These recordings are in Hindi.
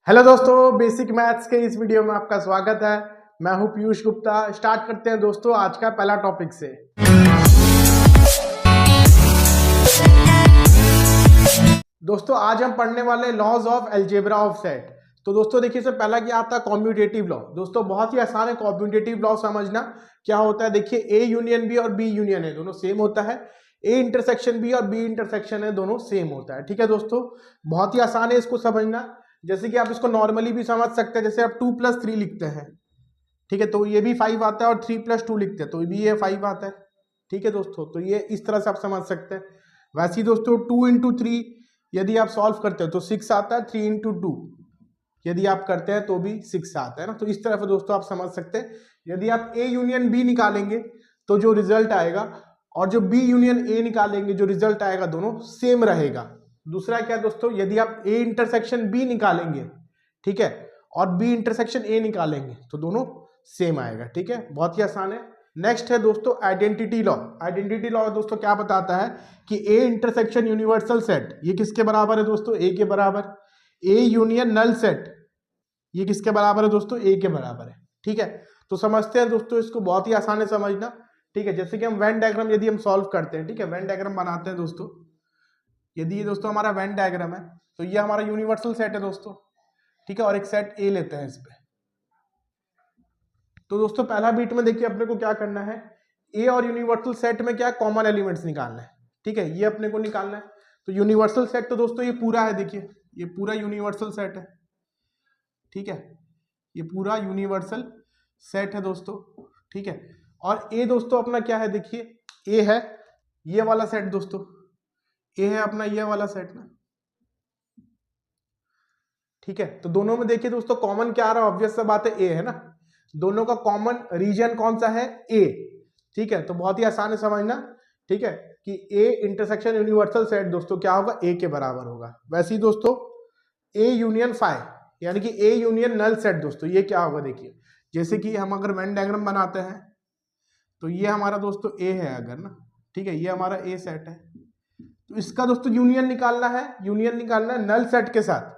हेलो दोस्तों, बेसिक मैथ्स के इस वीडियो में आपका स्वागत है। मैं हूं पीयूष गुप्ता। स्टार्ट करते हैं दोस्तों आज का पहला टॉपिक से। दोस्तों आज हम पढ़ने वाले laws of algebra of set. तो दोस्तों देखिए, इससे पहला क्या आता है, कॉम्यूटेटिव लॉ। दोस्तों बहुत ही आसान है कॉम्यूटेटिव लॉ समझना। क्या होता है देखिए, ए यूनियन बी और बी यूनियन है, दोनों सेम होता है। ए इंटरसेक्शन बी और बी इंटरसेक्शन है, दोनों सेम होता है। ठीक है दोस्तों, बहुत ही आसान है इसको समझना। जैसे कि आप इसको नॉर्मली भी समझ सकते हैं, जैसे आप 2+3 लिखते हैं, ठीक है, तो ये भी 5 आता है, और 3+2 लिखते हैं तो भी ये 5 आता है। ठीक है दोस्तों, तो ये इस तरह से आप समझ सकते हैं। वैसे ही दोस्तों 2 × 3 यदि आप सॉल्व करते हो तो 6 आता है, 3 × 2 यदि आप करते हैं तो भी 6 आता है ना। तो इस तरह से दोस्तों आप समझ सकते हैं। यदि आप ए यूनियन बी निकालेंगे तो जो रिजल्ट आएगा, और जो बी यूनियन ए निकालेंगे जो रिजल्ट आएगा, दोनों सेम रहेगा। दूसरा क्या दोस्तों, यदि आप ए इंटरसेक्शन बी निकालेंगे, ठीक है, और बी इंटरसेक्शन ए निकालेंगे तो दोनों सेम आएगा। ठीक है, बहुत ही आसान है। नेक्स्ट है दोस्तों आइडेंटिटी लॉ। आइडेंटिटी लॉ दोस्तों क्या बताता है कि ए इंटरसेक्शन यूनिवर्सल सेट ये किसके बराबर है दोस्तों, ए के बराबर। ए यूनियन नल सेट ये किसके बराबर है दोस्तों, ए के बराबर है। ठीक है, तो समझते हैं दोस्तों इसको, बहुत ही आसान है समझना। ठीक है, जैसे कि हम वेन डायग्राम यदि हम सॉल्व करते हैं, ठीक है, वेन डायग्राम बनाते हैं दोस्तों। यदि ये दोस्तों हमारा वेन डायग्राम है तो ये हमारा यूनिवर्सल सेट है दोस्तों। ठीक है, और एक सेट ए लेते हैं इस पे। तो दोस्तों पहला बीट में देखिए अपने को क्या करना है, ए और यूनिवर्सल सेट में क्या कॉमन एलिमेंट्स निकालना है। ठीक है, ये अपने को निकालना है। तो यूनिवर्सल सेट तो दोस्तों ये पूरा है, देखिए ये पूरा यूनिवर्सल सेट है। ठीक है, ये पूरा यूनिवर्सल सेट है दोस्तों। ठीक है, और ए दोस्तों अपना क्या है, देखिए ए है ये वाला सेट दोस्तों, ए है अपना ये वाला सेट ना। ठीक है, तो दोनों में देखिए दोस्तों कॉमन क्या आ रहा है, ऑब्वियस सा बात है ए है ना। दोनों का कॉमन रीजन कौन सा है, ए। ठीक है, तो बहुत ही आसान है समझना। ठीक है, कि ए इंटरसेक्शन यूनिवर्सल सेट दोस्तों क्या होगा, ए के बराबर होगा। वैसे ही दोस्तों ए यूनियन फाइव यानी कि ए यूनियन नल सेट दोस्तों ये क्या होगा, देखिए जैसे कि हम अगर वेन डायग्राम बनाते हैं तो ये हमारा दोस्तों ए है अगर ना। ठीक है, ये हमारा ए सेट है, तो इसका दोस्तों यूनियन निकालना है, यूनियन निकालना है नल सेट के साथ।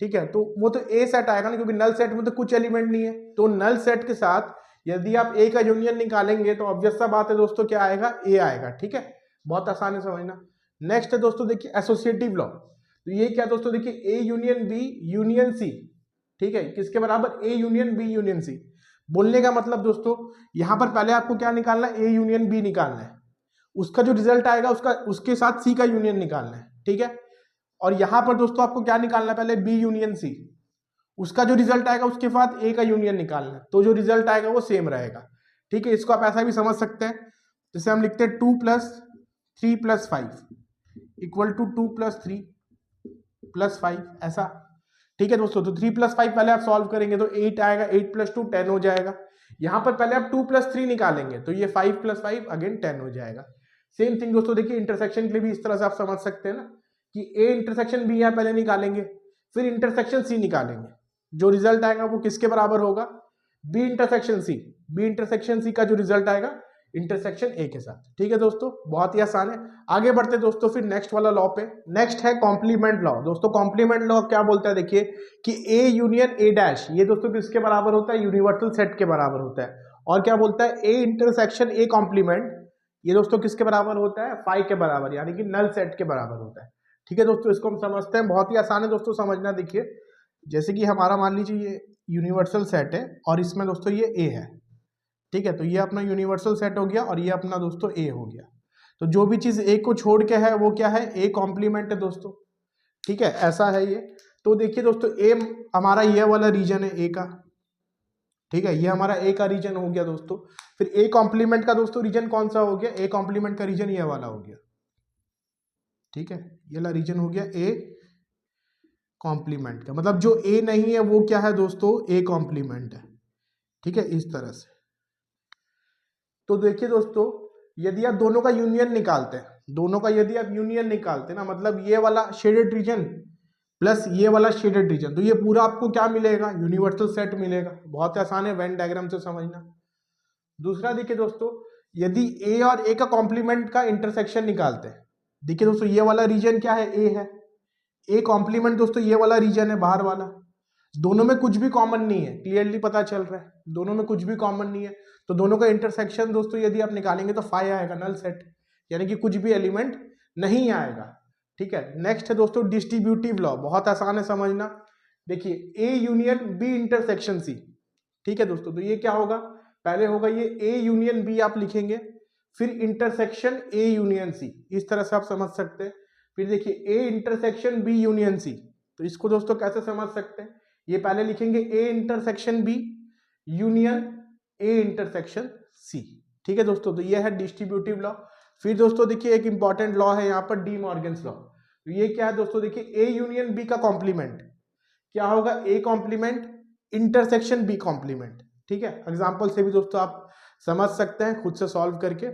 ठीक है, तो वो तो ए सेट आएगा ना, क्योंकि नल सेट में तो कुछ एलिमेंट नहीं है। तो नल सेट के साथ यदि आप ए का यूनियन निकालेंगे तो ऑब्वियस सा बात है दोस्तों क्या आएगा, ए आएगा। ठीक है, बहुत आसान है समझना। नेक्स्ट है दोस्तों देखिए एसोसिएटिव लॉ। तो ये क्या दोस्तों, देखिए A union B union C, ठीक है, किसके बराबर, A union B union C. बोलने का मतलब दोस्तों यहां पर पहले आपको क्या निकालना है, ए यूनियन बी निकालना है, उसका जो रिजल्ट आएगा उसका उसके साथ सी का यूनियन निकालना है। ठीक है, और यहां पर दोस्तों आपको क्या निकालना है, पहले बी यूनियन सी, उसका जो रिजल्ट आएगा उसके बाद ए का यूनियन निकालना है, तो जो रिजल्ट आएगा वो सेम रहेगा। ठीक है, इसको आप ऐसा भी समझ सकते हैं, जैसे हम लिखते हैं 2+3+5 इक्वल टू 2+3+5 ऐसा। ठीक है दोस्तों, तो 3+5 पहले आप सॉल्व करेंगे तो 8 आएगा, 8+2 10 हो जाएगा। यहां पर पहले आप 2+3 निकालेंगे तो ये 5+5 अगेन 10 हो जाएगा। सेम थिंग दोस्तों देखिए इंटरसेक्शन के लिए भी इस तरह से आप समझ सकते हैं ना, कि ए इंटरसेक्शन बी यहाँ पहले निकालेंगे, फिर इंटरसेक्शन सी निकालेंगे, जो रिजल्ट आएगा वो किसके बराबर होगा, B intersection C. B intersection C का जो रिजल्ट आएगा इंटरसेक्शन ए के साथ। ठीक है दोस्तों, बहुत ही आसान है। आगे बढ़ते दोस्तों फिर नेक्स्ट वाला लॉ पे। नेक्स्ट है कॉम्प्लीमेंट लॉ। दोस्तों कॉम्प्लीमेंट लॉ क्या बोलता है, देखिए कि ए यूनियन ए डैश ये दोस्तों किसके बराबर होता है, यूनिवर्सल सेट के बराबर होता है। और क्या बोलता है, ए इंटरसेक्शन ए कॉम्प्लीमेंट ये दोस्तों किसके बराबर होता है, 5 के बराबर, यानी कि नल सेट के बराबर होता है। ठीक है दोस्तों, इसको हम समझते हैं, बहुत ही आसान है दोस्तों समझना। देखिए जैसे कि हमारा मान लीजिए ये यूनिवर्सल सेट है और इसमें दोस्तों ये ए है। ठीक है, तो ये अपना यूनिवर्सल सेट हो गया और ये अपना दोस्तों ए हो गया। तो जो भी चीज ए को छोड़ के है वो क्या है, ए कॉम्प्लीमेंट है दोस्तों। ठीक है, ऐसा है ये। तो देखिए दोस्तों ए हमारा ये वाला रीजन है ए का। ठीक है, ये हमारा ए का रीजन हो गया दोस्तों। फिर ए कॉम्प्लीमेंट का दोस्तों रीजन कौन सा हो गया, ए कॉम्प्लीमेंट का रीजन ये वाला हो गया। ठीक है, ये वाला रीजन हो गया ए कॉम्प्लीमेंट का, मतलब जो ए नहीं है वो क्या है दोस्तों, ए कॉम्प्लीमेंट है। ठीक है, इस तरह से। तो देखिए दोस्तों यदि आप दोनों का यूनियन निकालते हैं, दोनों का यदि आप यूनियन निकालते हैं ना, मतलब ये वाला शेडेड रीजन प्लस ये वाला शेडेड रीजन, तो ये पूरा आपको क्या मिलेगा, यूनिवर्सल सेट मिलेगा। बहुत आसान है वेन डायग्राम से समझना। दूसरा देखिए दोस्तों, यदि ए और ए का कॉम्प्लीमेंट का इंटरसेक्शन निकालते हैं, देखिए दोस्तों ये वाला रीजन क्या है, ए है। ए कॉम्प्लीमेंट दोस्तों ये वाला रीजन है बाहर वाला, दोनों में कुछ भी कॉमन नहीं है, क्लियरली पता चल रहा है, दोनों में कुछ भी कॉमन नहीं है, तो दोनों का इंटरसेक्शन दोस्तों यदि आप निकालेंगे तो 5 आएगा, नल सेट, यानी कि कुछ भी एलिमेंट नहीं आएगा। ठीक है, नेक्स्ट है दोस्तों डिस्ट्रीब्यूटिव लॉ, बहुत आसान है समझना। देखिए A union B intersection C, ठीक है दोस्तों, तो ये क्या होगा, पहले होगा ये ए यूनियन बी आप लिखेंगे, फिर इंटरसेक्शन ए यूनियन सी, इस तरह से आप समझ सकते हैं। फिर देखिए A intersection B union C, तो इसको दोस्तों कैसे समझ सकते हैं, ये पहले लिखेंगे A intersection B union A intersection C. ठीक है दोस्तों, तो ये है डिस्ट्रीब्यूटिव लॉ। फिर दोस्तों देखिए एक इंपॉर्टेंट लॉ है यहाँ पर, डी मॉर्गन्स लॉ। तो ये क्या है दोस्तों, देखिए ए यूनियन बी का कॉम्प्लीमेंट क्या होगा, A complement intersection B complement. ठीक है, एग्जाम्पल से भी दोस्तों आप समझ सकते हैं खुद से सॉल्व करके।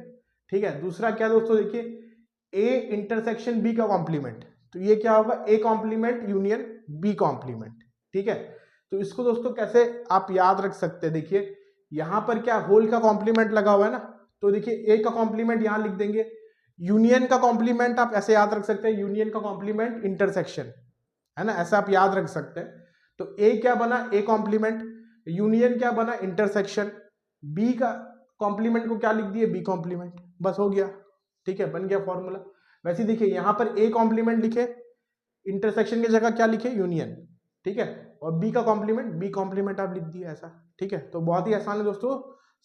ठीक है, दूसरा क्या दोस्तों, देखिए ए इंटरसेक्शन बी का कॉम्प्लीमेंट, तो ये क्या होगा, A complement union B complement. ठीक है, तो इसको दोस्तों कैसे आप याद रख सकते हैं, देखिए यहां पर क्या होल का कॉम्प्लीमेंट लगा हुआ है ना, तो देखिए ए का कॉम्प्लीमेंट यहां लिख देंगे, यूनियन का कॉम्प्लीमेंट आप ऐसे याद रख सकते हैं, यूनियन का कॉम्प्लीमेंट इंटरसेक्शन, है ना, ऐसा आप याद रख सकते हैं। तो ए क्या बना, ए कॉम्प्लीमेंट, यूनियन क्या बना, इंटरसेक्शन, बी का कॉम्प्लीमेंट को क्या लिख दिए, बी कॉम्प्लीमेंट, बस हो गया। ठीक है, बन गया फॉर्मूला। वैसे देखिए यहां पर ए कॉम्प्लीमेंट लिखे, इंटरसेक्शन की जगह क्या लिखे, यूनियन। ठीक है, और बी का कॉम्प्लीमेंट बी कॉम्प्लीमेंट आप लिख दिए ऐसा। ठीक है, तो बहुत ही आसान है दोस्तों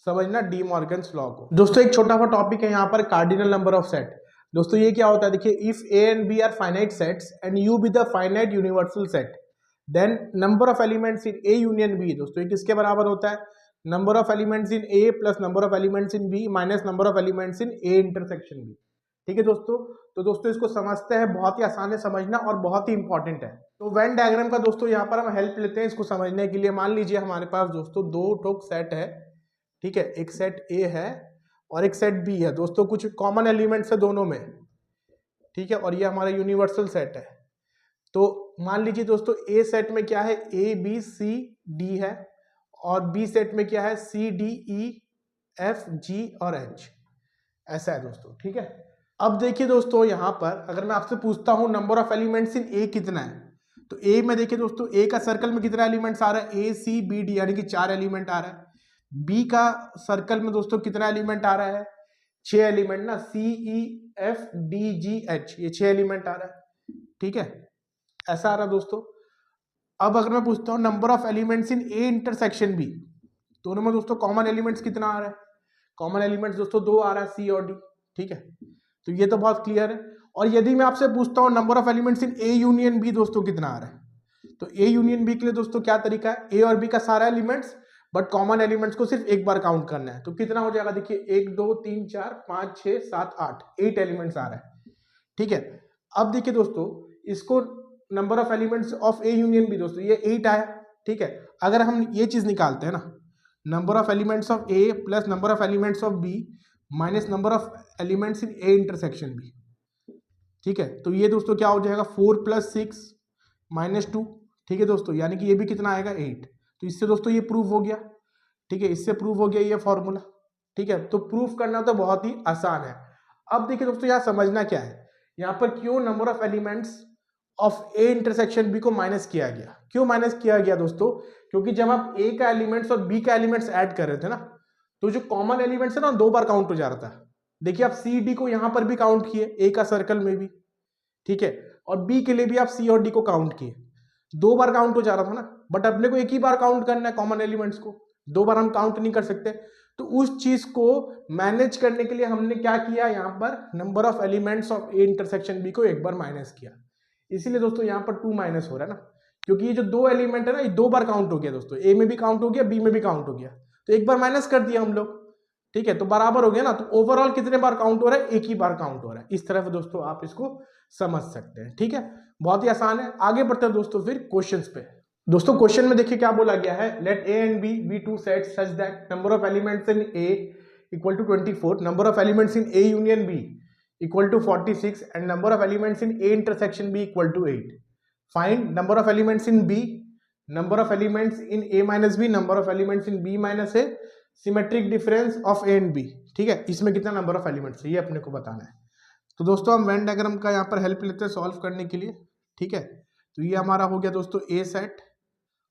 समझना डी मॉर्गन्स लॉ को। दोस्तों एक छोटा सा टॉपिक है यहाँ पर, कार्डिनल नंबर ऑफ सेट। दोस्तों ये क्या होता है, देखिए if A and B are finite sets and U be the finite universal set, then number of elements in A union B, दोस्तों ये किसके बराबर होता है, number of elements in A plus number of elements in B minus number of elements in A intersection B. ठीक है दोस्तों, तो दोस्तों इसको समझते हैं, बहुत ही आसान है समझना और बहुत ही इंपॉर्टेंट है। तो वेन डायग्राम का दोस्तों यहाँ पर हम हेल्प लेते हैं इसको समझने के लिए। मान लीजिए हमारे पास दोस्तों दो ठोक सेट है, ठीक है, एक सेट ए है और एक सेट बी है दोस्तों, कुछ कॉमन एलिमेंट्स है दोनों में। ठीक है, और ये हमारा यूनिवर्सल सेट है। तो मान लीजिए दोस्तों ए सेट में क्या है, ए बी सी डी है, और बी सेट में क्या है, C D E F G और एच, ऐसा है दोस्तों। ठीक है, अब देखिए दोस्तों यहाँ पर अगर मैं आपसे पूछता हूँ नंबर ऑफ एलिमेंट्स इन ए कितना है, तो ए में देखिए दोस्तों ए का सर्कल में कितना एलिमेंट्स आ रहा है, ए सी बी डी, यानी कि 4 एलिमेंट आ रहा है। बी का सर्कल में दोस्तों कितना एलिमेंट आ रहा है, 6 एलिमेंट ना, C E F D G H, ये 6 एलिमेंट आ रहा है। ठीक है, ऐसा आ रहा है दोस्तों। अब अगर मैं पूछता हूँ number of elements in A intersection B, दोनों में दोस्तों कॉमन एलिमेंट्स कितना आ रहा है, कॉमन एलिमेंट्स दोस्तों 2 आ रहा है, सी और डी। ठीक है, तो ये तो बहुत क्लियर है। और यदि मैं आपसे पूछता हूँ number of elements in A union B दोस्तों कितना आ रहा है, तो ए यूनियन बी के लिए दोस्तों क्या तरीका है, ए और बी का सारा एलिमेंट्स बट कॉमन एलिमेंट्स को सिर्फ एक बार काउंट करना है, तो कितना हो जाएगा, देखिए 1 2 3 4 5 6 7 8, 8 एलिमेंट्स आ रहा है। ठीक है, अब देखिए दोस्तों इसको number of elements of A union B दोस्तों ये 8 आया। ठीक है, अगर हम ये चीज निकालते हैं ना, number of elements of A plus number of elements of B minus number of elements in A intersection B, ठीक है, तो ये दोस्तों क्या हो जाएगा, 4 + 6 - 2। ठीक है दोस्तों, यानी कि ये भी कितना आएगा, 8। तो इससे दोस्तों ये प्रूव हो गया। ठीक है, इससे प्रूव हो गया ये फॉर्मूला। ठीक है, तो प्रूफ करना तो बहुत ही आसान है। अब देखिए दोस्तों यहाँ समझना क्या है, यहाँ पर क्यों number of elements of A intersection B को माइनस किया गया, क्यों माइनस किया गया दोस्तों, क्योंकि जब आप ए का एलिमेंट्स और बी का एलिमेंट्स ऐड कर रहे थे ना, तो जो कॉमन एलिमेंट्स है ना 2 बार काउंट हो जा रहा था। देखिए आप सी डी को यहां पर भी काउंट किए, ए का सर्कल में भी, ठीक है, और बी के लिए भी आप सी और डी को काउंट किए, 2 बार काउंट हो जा रहा था ना, बट अपने को एक ही बार काउंट करना है कॉमन एलिमेंट्स को, 2 बार हम काउंट नहीं कर सकते। तो उस चीज को मैनेज करने के लिए हमने क्या किया, यहाँ पर number of elements of A intersection B को एक बार माइनस किया, इसीलिए दोस्तों यहाँ पर 2 माइनस हो रहा है ना, क्योंकि ये जो 2 एलिमेंट है ना ये 2 बार काउंट हो गया दोस्तों, ए में भी काउंट हो गया, बी में भी काउंट हो गया, तो एक बार माइनस कर दिया हम लोग। ठीक है, तो बराबर हो गया ना, तो ओवरऑल कितने बार काउंट हो रहा है, एक ही बार काउंट हो रहा है। इस तरह से दोस्तों आप इसको समझ सकते हैं। ठीक है, बहुत ही आसान है। आगे बढ़ते हैं दोस्तों फिर क्वेश्चंस पे। दोस्तों क्वेश्चन में देखिए क्या बोला गया है, let A and B be 2 sets such that number of elements in A equal to 24, number of elements in A union B equal to 46 and number of elements in A intersection B equal to 8। Find number of elements in B, number of elements in A minus B, number of elements in B minus A, symmetric difference of A and B. ठीक है, इसमें कितना नंबर ऑफ एलिमेंट्स है ये अपने को बताना है। तो दोस्तों हम वेन डायग्राम का यहाँ पर हेल्प लेते हैं सॉल्व करने के लिए। ठीक है, तो ये हमारा हो गया दोस्तों ए सेट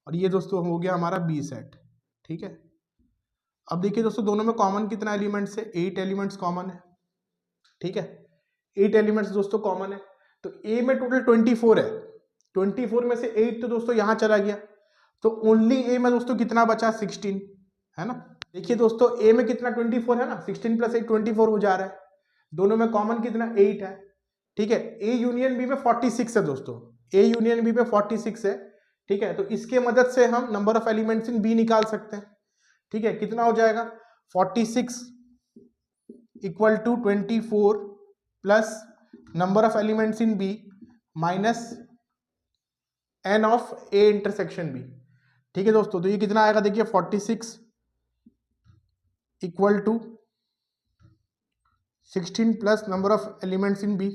और ये दोस्तों हो गया हमारा बी सेट। ठीक है, अब देखिए दोस्तों दोनों में कॉमन कितना एलिमेंट्स है, 8 एलिमेंट्स कॉमन है। ठीक है, 8 एलिमेंट्स दोस्तों कॉमन है। तो ए में टोटल 24 है, 24 में से 8 तो दोस्तों यहां चला गया, तो ओनली ए में दोस्तों कितना बचा, 16 है ना। देखिए दोस्तों ए में कितना 24 है ना, 16 प्लस 8 24 हो जा रहा है। दोनों में कॉमन कितना 8 है। ठीक है, ए यूनियन बी में 46 है दोस्तों, ए यूनियन बी में 46 है। ठीक है, तो इसके मदद से हम number of elements in B निकाल सकते हैं। ठीक है, कितना हो जाएगा, 46 equal to 24 plus number of elements in B minus N of A intersection B. ठीक है दोस्तों, तो ये कितना आएगा, देखिए 46 equal to 16 plus number of elements in B,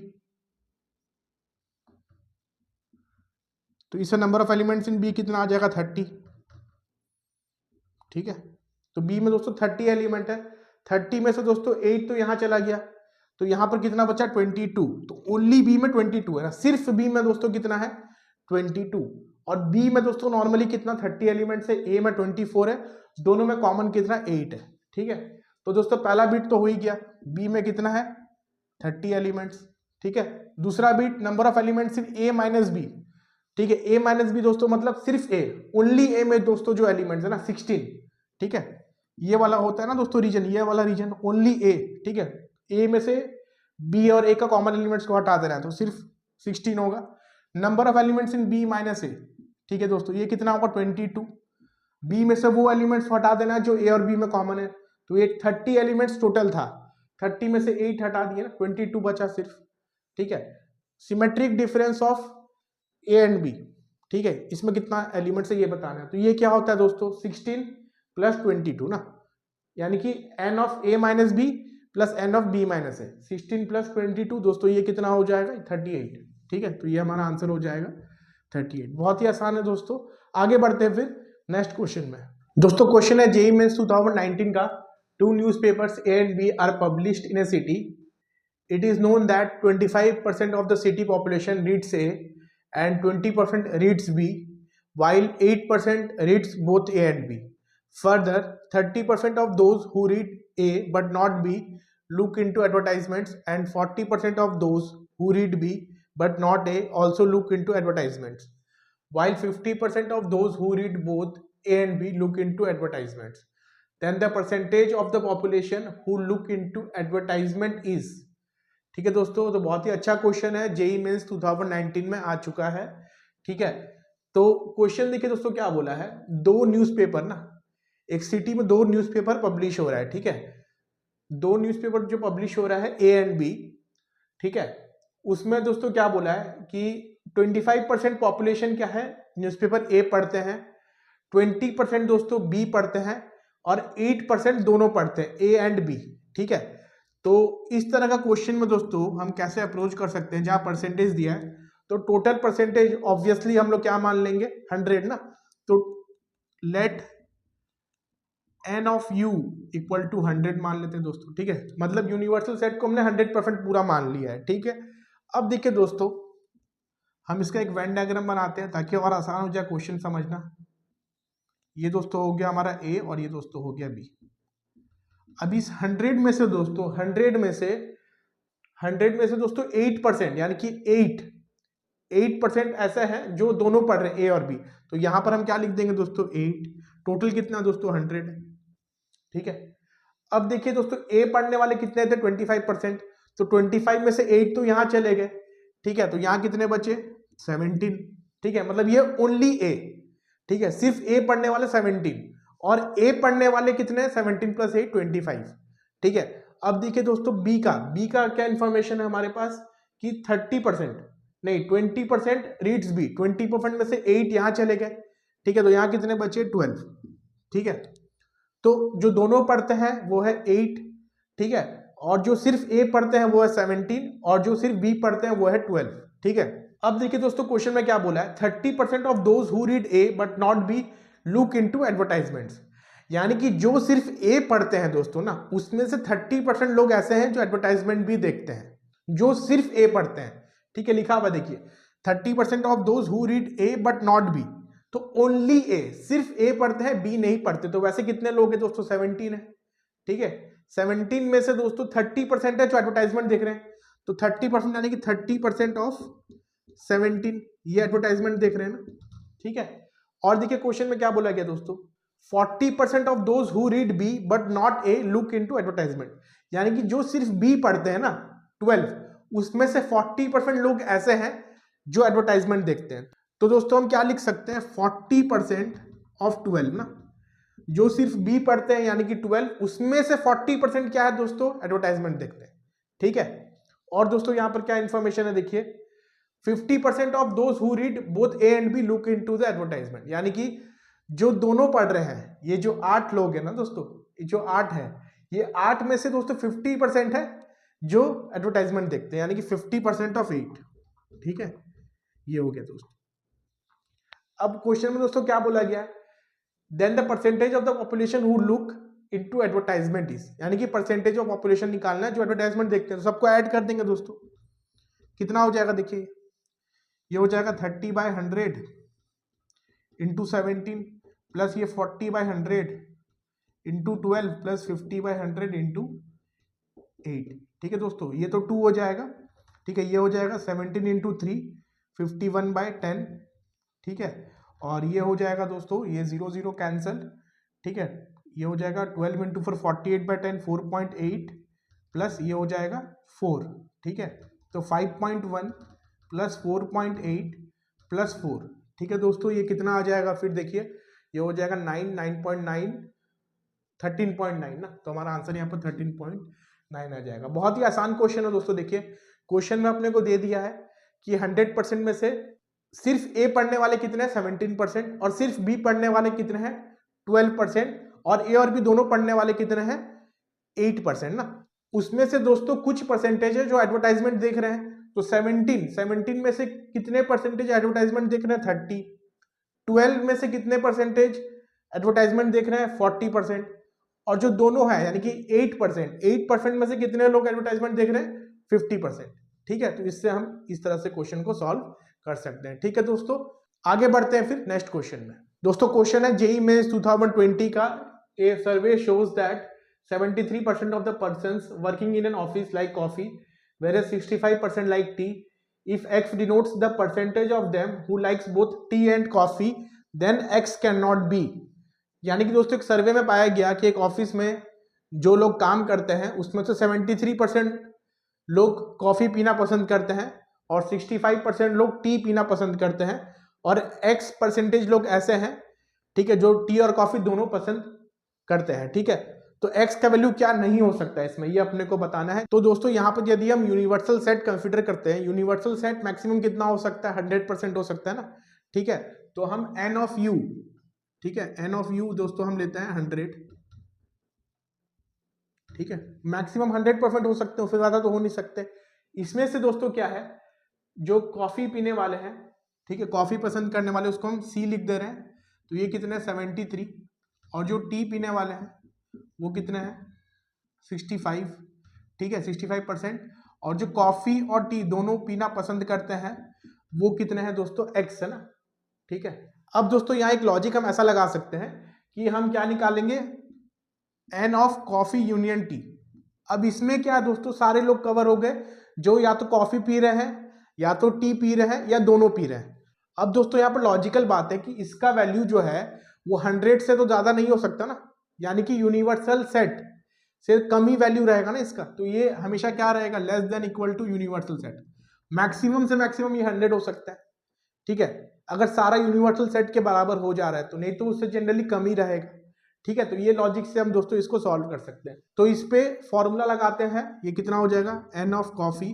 तो इससे number of elements in B कितना आ जाएगा, 30। ठीक है, तो बी में दोस्तों 30 एलिमेंट है, 30 में से दोस्तों 8 तो यहां चला गया, तो यहां पर कितना बचा, 22। तो ओनली बी में 22 है ना, सिर्फ बी में दोस्तों कितना है, 22। और बी में दोस्तों नॉर्मली कितना 30 एलिमेंट्स है, ए में 24 है, दोनों में कॉमन कितना 8 है। ठीक है, तो दोस्तों पहला बीट तो हो ही गया, बी में कितना है 30 एलिमेंट्स। ठीक है, दूसरा बीट number of elements in A minus B. ठीक है, ए माइनस बी दोस्तों मतलब सिर्फ ए, ओनली ए में दोस्तों जो एलिमेंट्स है ना 16। ठीक है, ये वाला होता है ना दोस्तों रीजन, ये वाला रीजन ओनली ए। ठीक है, ए में से बी और ए का कॉमन एलिमेंट्स को हटा देना है, तो सिर्फ 16 होगा। Number of elements in B minus A. ठीक है दोस्तों, ये कितना होगा 22। बी में से वो एलिमेंट्स हटा देना है जो ए और बी में कॉमन है, तो ये 30 एलिमेंट्स टोटल था, 30 में से 8 हटा दिए ना, 22 बचा सिर्फ। ठीक है, symmetric difference of A and B. ठीक है, इसमें कितना एलिमेंट्स है ये बताना है, तो ये क्या होता है दोस्तों 16 प्लस 22 ना, यानी कि N of A minus B plus N of B minus A, 16 plus 22 दोस्तों ये कितना हो जाएगा 38। ठीक है, तो ये हमारा आंसर हो जाएगा 38। बहुत ही आसान है दोस्तों, आगे बढ़ते हैं फिर नेक्स्ट क्वेश्चन में। दोस्तों क्वेश्चन है जेईई मेंस 2019 का, 2 newspapers A and B are published in a city. It is known that 25% of the city population reads A and 20% reads B, while 8% reads both A and B. Further, 30% of those who read A but not B look into advertisements, and 40% of those who read B but not A also look into advertisements, while 50% of those who read both A and B look into advertisements. Then the percentage of the population who look into advertisement is। ठीक है दोस्तों, तो बहुत ही अच्छा क्वेश्चन है, जेईई मेंस 2019 में आ चुका है। ठीक है, तो क्वेश्चन देखिए दोस्तों क्या बोला है, 2 न्यूज़पेपर ना, एक सिटी में 2 न्यूज़पेपर पब्लिश हो रहा है। ठीक है, 2 न्यूज़पेपर जो पब्लिश हो रहा है ए एंड बी। ठीक है, उसमें दोस्तों क्या बोला है कि 25% पॉपुलेशन क्या है, न्यूज़पेपर ए पढ़ते हैं, 20% दोस्तों बी पढ़ते हैं, और 8% दोनों पढ़ते हैं ए एंड बी। ठीक है, तो इस तरह का क्वेश्चन में दोस्तों हम कैसे अप्रोच कर सकते हैं, जहां परसेंटेज दिया है तो टोटल परसेंटेज ऑब्वियसली हम लोग क्या मान लेंगे 100 ना, तो let N of U equal to 100 मान लेते हैं दोस्तों। ठीक है, मतलब यूनिवर्सल सेट को हमने 100% पूरा मान लिया है। ठीक है, अब देखिए दोस्तों हम इसका एक वेन डायग्राम बनाते हैं ताकि और आसान हो जाए क्वेश्चन समझना। ये दोस्तों हो गया हमारा ए और ये दोस्तों हो गया बी। अब इस 100 में से दोस्तों 100 में से दोस्तों 8% यानी कि 8% ऐसा है जो दोनों पढ़ रहे हैं ए और बी, तो यहां पर हम क्या लिख देंगे दोस्तों 8। टोटल कितना दोस्तों 100। ठीक है, अब देखिए दोस्तों ए पढ़ने वाले कितने थे 25%, तो 25 में से 8 तो यहां चले गए। ठीक है, तो यहां कितने बचे 17। ठीक है, मतलब ये ओनली ए। ठीक है, सिर्फ ए पढ़ने वाले 17 और ए पढ़ने वाले कितने 17 प्लस 8 25। ठीक है, अब देखिए दोस्तों बी का क्या इंफॉर्मेशन है हमारे पास कि 30% नहीं 20% रीड्स बी, 20% में से 8 यहां चले गए। ठीक है, तो यहां कितने बचे 12। ठीक है, तो जो दोनों पढ़ते हैं वो है 8। ठीक है, और जो सिर्फ ए पढ़ते हैं वो है 17 और जो सिर्फ बी पढ़ते हैं वो है 12। ठीक है, अब देखिए दोस्तों क्वेश्चन में क्या बोला है, 30% of those who read A but not be look into advertisements, यानी कि जो सिर्फ ए पढ़ते हैं दोस्तों ना, उसमें से 30% लोग ऐसे हैं जो एडवर्टाइजमेंट भी देखते हैं, जो सिर्फ ए पढ़ते हैं। ठीक है, लिखा हुआ देखिए 30% of those who read A but not be, तो ओनली ए, सिर्फ ए पढ़ते हैं, बी नहीं पढ़ते। तो वैसे कितने लोग हैं दोस्तों? 17 है, ठीक है। 17 में से दोस्तों 30% है जो एडवर्टाइजमेंट देख रहे हैं, तो 30% यानी कि 30% ऑफ 17 ये एडवर्टाइजमेंट देख रहे हैं ना, ठीक है। और देखिए क्वेश्चन में क्या बोला गया दोस्तों, 40% of those who read B but not A look into advertisement, यानी कि जो सिर्फ बी पढ़ते हैं ना 12, उसमें से 40% लोग ऐसे हैं जो एडवर्टाइजमेंट देखते हैं। तो दोस्तों हम क्या लिख सकते हैं, 40% ऑफ 12 ना, जो सिर्फ बी पढ़ते हैं यानी कि 12, उसमें से 40% क्या है दोस्तों, एडवर्टाइजमेंट देखते हैं, ठीक है। और दोस्तों यहां पर क्या इंफॉर्मेशन है देखिए, 50% of those who read both A and B look into the advertisement, यानी कि जो दोनों पढ़ रहे हैं, ये जो 8 लोग हैं ना दोस्तों, ये जो 8 है, ये 8 में से दोस्तों 50% है जो एडवर्टाइजमेंट देखते हैं, यानी कि 50% ऑफ 8, ठीक है। ये हो गया दोस्तों। अब क्वेश्चन में दोस्तों क्या बोला गया, then the percentage of the population who look into advertisement is, यानी कि परसेंटेज ऑफ पॉपुलेशन निकालना है जो एडवर्टाइजमेंट देखते हैं। तो सबको ऐड कर देंगे दोस्तों, कितना हो जाएगा देखिए, ये हो जाएगा 30/100 इंटू 17 प्लस ये 40/100 इंटू 12 प्लस 50/100 इंटू 8, ठीक है दोस्तों। ये तो 2 हो जाएगा, ठीक है। ये हो जाएगा 17 इंटू 3 51/10, ठीक है। और ये हो जाएगा दोस्तों, ये 0 0 कैंसल, ठीक है। ये हो जाएगा 12 इंटू 4 48/10 4.8 प्लस ये हो जाएगा 4, ठीक है। तो 5.1 प्लस 4.8 प्लस 4, ठीक है दोस्तों। ये कितना आ जाएगा फिर देखिए, ये हो जाएगा 9 9.9 13.9 ना, तो हमारा आंसर यहाँ पर 13.9 आ जाएगा। बहुत ही आसान क्वेश्चन है दोस्तों। देखिए क्वेश्चन में अपने को दे दिया है कि 100% में से सिर्फ ए पढ़ने वाले कितने हैं, 17%, और सिर्फ बी पढ़ने वाले कितने हैं, 12%, और ए और बी दोनों पढ़ने वाले कितने हैं, 8% ना। उसमें से दोस्तों कुछ परसेंटेज है जो एडवर्टाइजमेंट देख रहे हैं, तो 17 में से कितने परसेंटेज एडवर्टाइजमेंट देख रहे हैं, 30। 12 में से कितने परसेंटेज एडवर्टाइजमेंट देख रहे हैं, 40%, और जो दोनों है यानी कि 8% में से कितने लोग एडवर्टाइजमेंट देख रहे हैं, 50%, ठीक है। तो इससे हम इस तरह से क्वेश्चन को सॉल्व कर सकते हैं, ठीक है दोस्तों। आगे बढ़ते हैं फिर नेक्स्ट क्वेश्चन में। दोस्तों क्वेश्चन है जेईई मेंस 2020 का, a survey shows that 73% of the persons working in an office like coffee, whereas 65% like tea. If X denotes the percentage of them who likes both tea and coffee, then X cannot be. यानी कि दोस्तों एक सर्वे में पाया गया कि एक ऑफिस में जो लोग काम करते हैं उसमें से 73% लोग कॉफी पीना पसंद करते हैं और 65% लोग टी पीना पसंद करते हैं, और X परसेंटेज लोग ऐसे हैं, ठीक है, जो टी और कॉफी दोनों पसंद करते हैं, ठीक है। तो x का वैल्यू क्या नहीं हो सकता है इसमें, ये अपने को बताना है। तो दोस्तों यहाँ पर यदि हम यूनिवर्सल सेट कंसीडर करते हैं, यूनिवर्सल सेट मैक्सिमम कितना हो सकता है, 100% हो सकता है ना, ठीक है। तो हम n ऑफ u, ठीक है, n ऑफ u दोस्तों हम लेते हैं 100, ठीक है। मैक्सिमम 100% हो सकते हैं, उससे ज्यादा तो हो नहीं सकते। इसमें से दोस्तों क्या है, जो कॉफी पीने वाले हैं, ठीक है, कॉफी पसंद करने वाले, उसको हम c लिख दे रहे हैं, तो ये कितने 73, और जो टी पीने वाले हैं वो कितने हैं, 65, ठीक है, 65%, और जो कॉफी और टी दोनों पीना पसंद करते हैं वो कितने हैं दोस्तों, x है ना, ठीक है। अब दोस्तों यहाँ एक लॉजिक हम ऐसा लगा सकते हैं कि हम क्या निकालेंगे, n of coffee union T. अब इसमें क्या दोस्तों, सारे लोग कवर हो गए जो या तो कॉफी पी रहे हैं या तो टी पी रहे हैं या दोनों पी रहे हैं। अब दोस्तों यहाँ पर लॉजिकल बात है कि इसका वैल्यू जो है वो 100 से तो ज्यादा नहीं हो सकता ना, यानी कि यूनिवर्सल सेट से कम ही वैल्यू रहेगा ना इसका, तो ये हमेशा क्या रहेगा, less than equal to universal set. Maximum से मैक्सिमम ये 100 हो सकता है, ठीक है, अगर सारा यूनिवर्सल सेट के बराबर हो जा रहा है, तो नहीं तो उससे जनरली कम ही रहेगा, ठीक है। तो ये लॉजिक से हम दोस्तों इसको सॉल्व कर सकते हैं। तो इस पे फॉर्मूला लगाते हैं, ये कितना हो जाएगा, n of coffee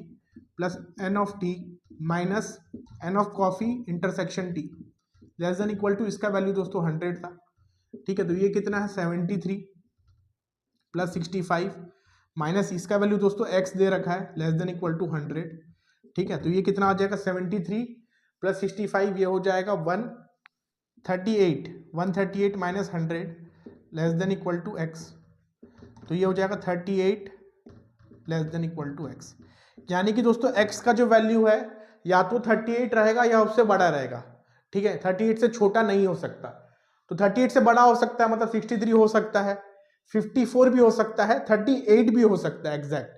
plus n of tea minus n of coffee intersection tea less than equal to, इसका वैल्यू दोस्तों 100 था, ठीक है। तो ये कितना है 73 प्लस 65 माइनस इसका वैल्यू दोस्तों x दे रखा है लेस देन इक्वल टू 100, ठीक है। तो ये कितना आ जाएगा 73 प्लस 65, ये हो जाएगा 138 minus 100 less than equal to x, तो ये हो जाएगा 38 less than equal to x। यानी कि दोस्तों x का जो वैल्यू है या तो 38 रहेगा या उससे बड़ा रहेगा, ठीक है, 38 से छोटा नहीं हो सकता। तो 38 से बड़ा हो सकता है, मतलब 63 हो सकता है, 54 भी हो सकता है, 38 भी हो सकता है एग्जैक्ट।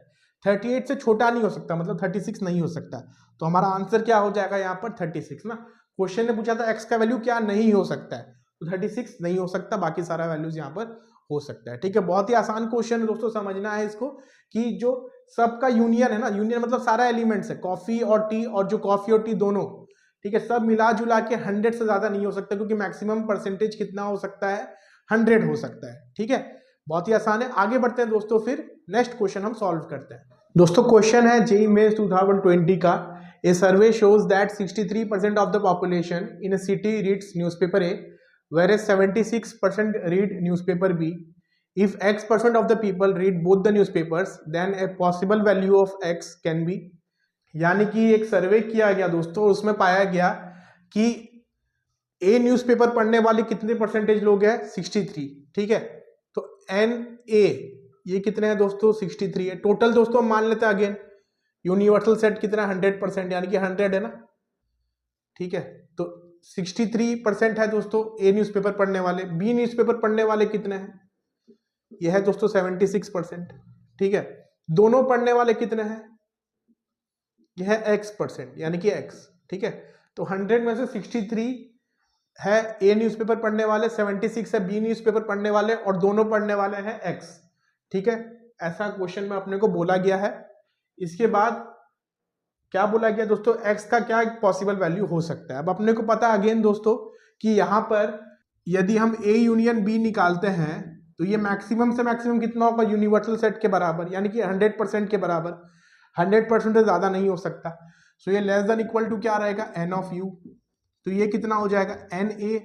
38 से छोटा नहीं हो सकता, मतलब 36 नहीं हो सकता। तो हमारा आंसर क्या हो जाएगा यहाँ पर 36 ना। क्वेश्चन ने पूछा था एक्स का वैल्यू क्या नहीं हो सकता है, तो 36 नहीं हो सकता, बाकी सारा वैल्यूज यहाँ पर हो सकता है। ठीक है, बहुत ही आसान क्वेश्चन है दोस्तों, समझना है इसको कि जो सबका यूनियन है ना, यूनियन मतलब सारा एलिमेंट्स है, कॉफी और टी, और जो कॉफी और टी दोनों, ठीक है, सब मिला जुला के 100 से ज्यादा नहीं हो सकता, क्योंकि मैक्सिमम परसेंटेज कितना हो सकता है 100 हो सकता है। ठीक है, बहुत ही आसान है। आगे बढ़ते हैं दोस्तों, फिर नेक्स्ट क्वेश्चन हम सॉल्व करते हैं। दोस्तों क्वेश्चन है जेईई मेंस 2020 का। A survey shows that 63% of the population in a city reads newspaper A, whereas 76% read newspaper B. If X% of the people read both the newspapers, then a possible value of X can be, यानी कि एक सर्वे किया गया दोस्तों, उसमें पाया गया कि ए न्यूज़पेपर पढ़ने वाले कितने परसेंटेज लोग हैं 63। ठीक है, तो एन ए ये कितने हैं दोस्तों 63 है टोटल। दोस्तों हम मान लेते हैं अगेन यूनिवर्सल सेट कितना 100%, यानी कि 100 है ना। ठीक है, तो 63% है दोस्तों ए न्यूज़पेपर पढ़ने वाले। बी न्यूज़पेपर पढ़ने वाले कितने हैं, यह है दोस्तों 76%। ठीक है, दोनों पढ़ने वाले कितने हैं, यह है X%, यानी कि X। ठीक है, तो 100 में से 63 है ए न्यूज़पेपर पढ़ने वाले, 76 है बी न्यूज़पेपर पढ़ने वाले, और दोनों पढ़ने वाले हैं X। ठीक है, ऐसा क्वेश्चन में अपने को बोला गया है। इसके बाद क्या बोला गया दोस्तों, X का क्या पॉसिबल वैल्यू हो सकता है। अब अपने को पता अगेन दोस्तों कि यहाँ पर यदि हम A यूनियन B निकालते हैं तो ये मैक्सिमम से मैक्सिमम कितना होगा यूनिवर्सल सेट के बराबर, यानी कि 100% के बराबर। 100% से ज्यादा नहीं हो सकता। सो ये लेस देन इक्वल टू क्या रहेगा एन ऑफ यू, तो ये कितना हो जाएगा N A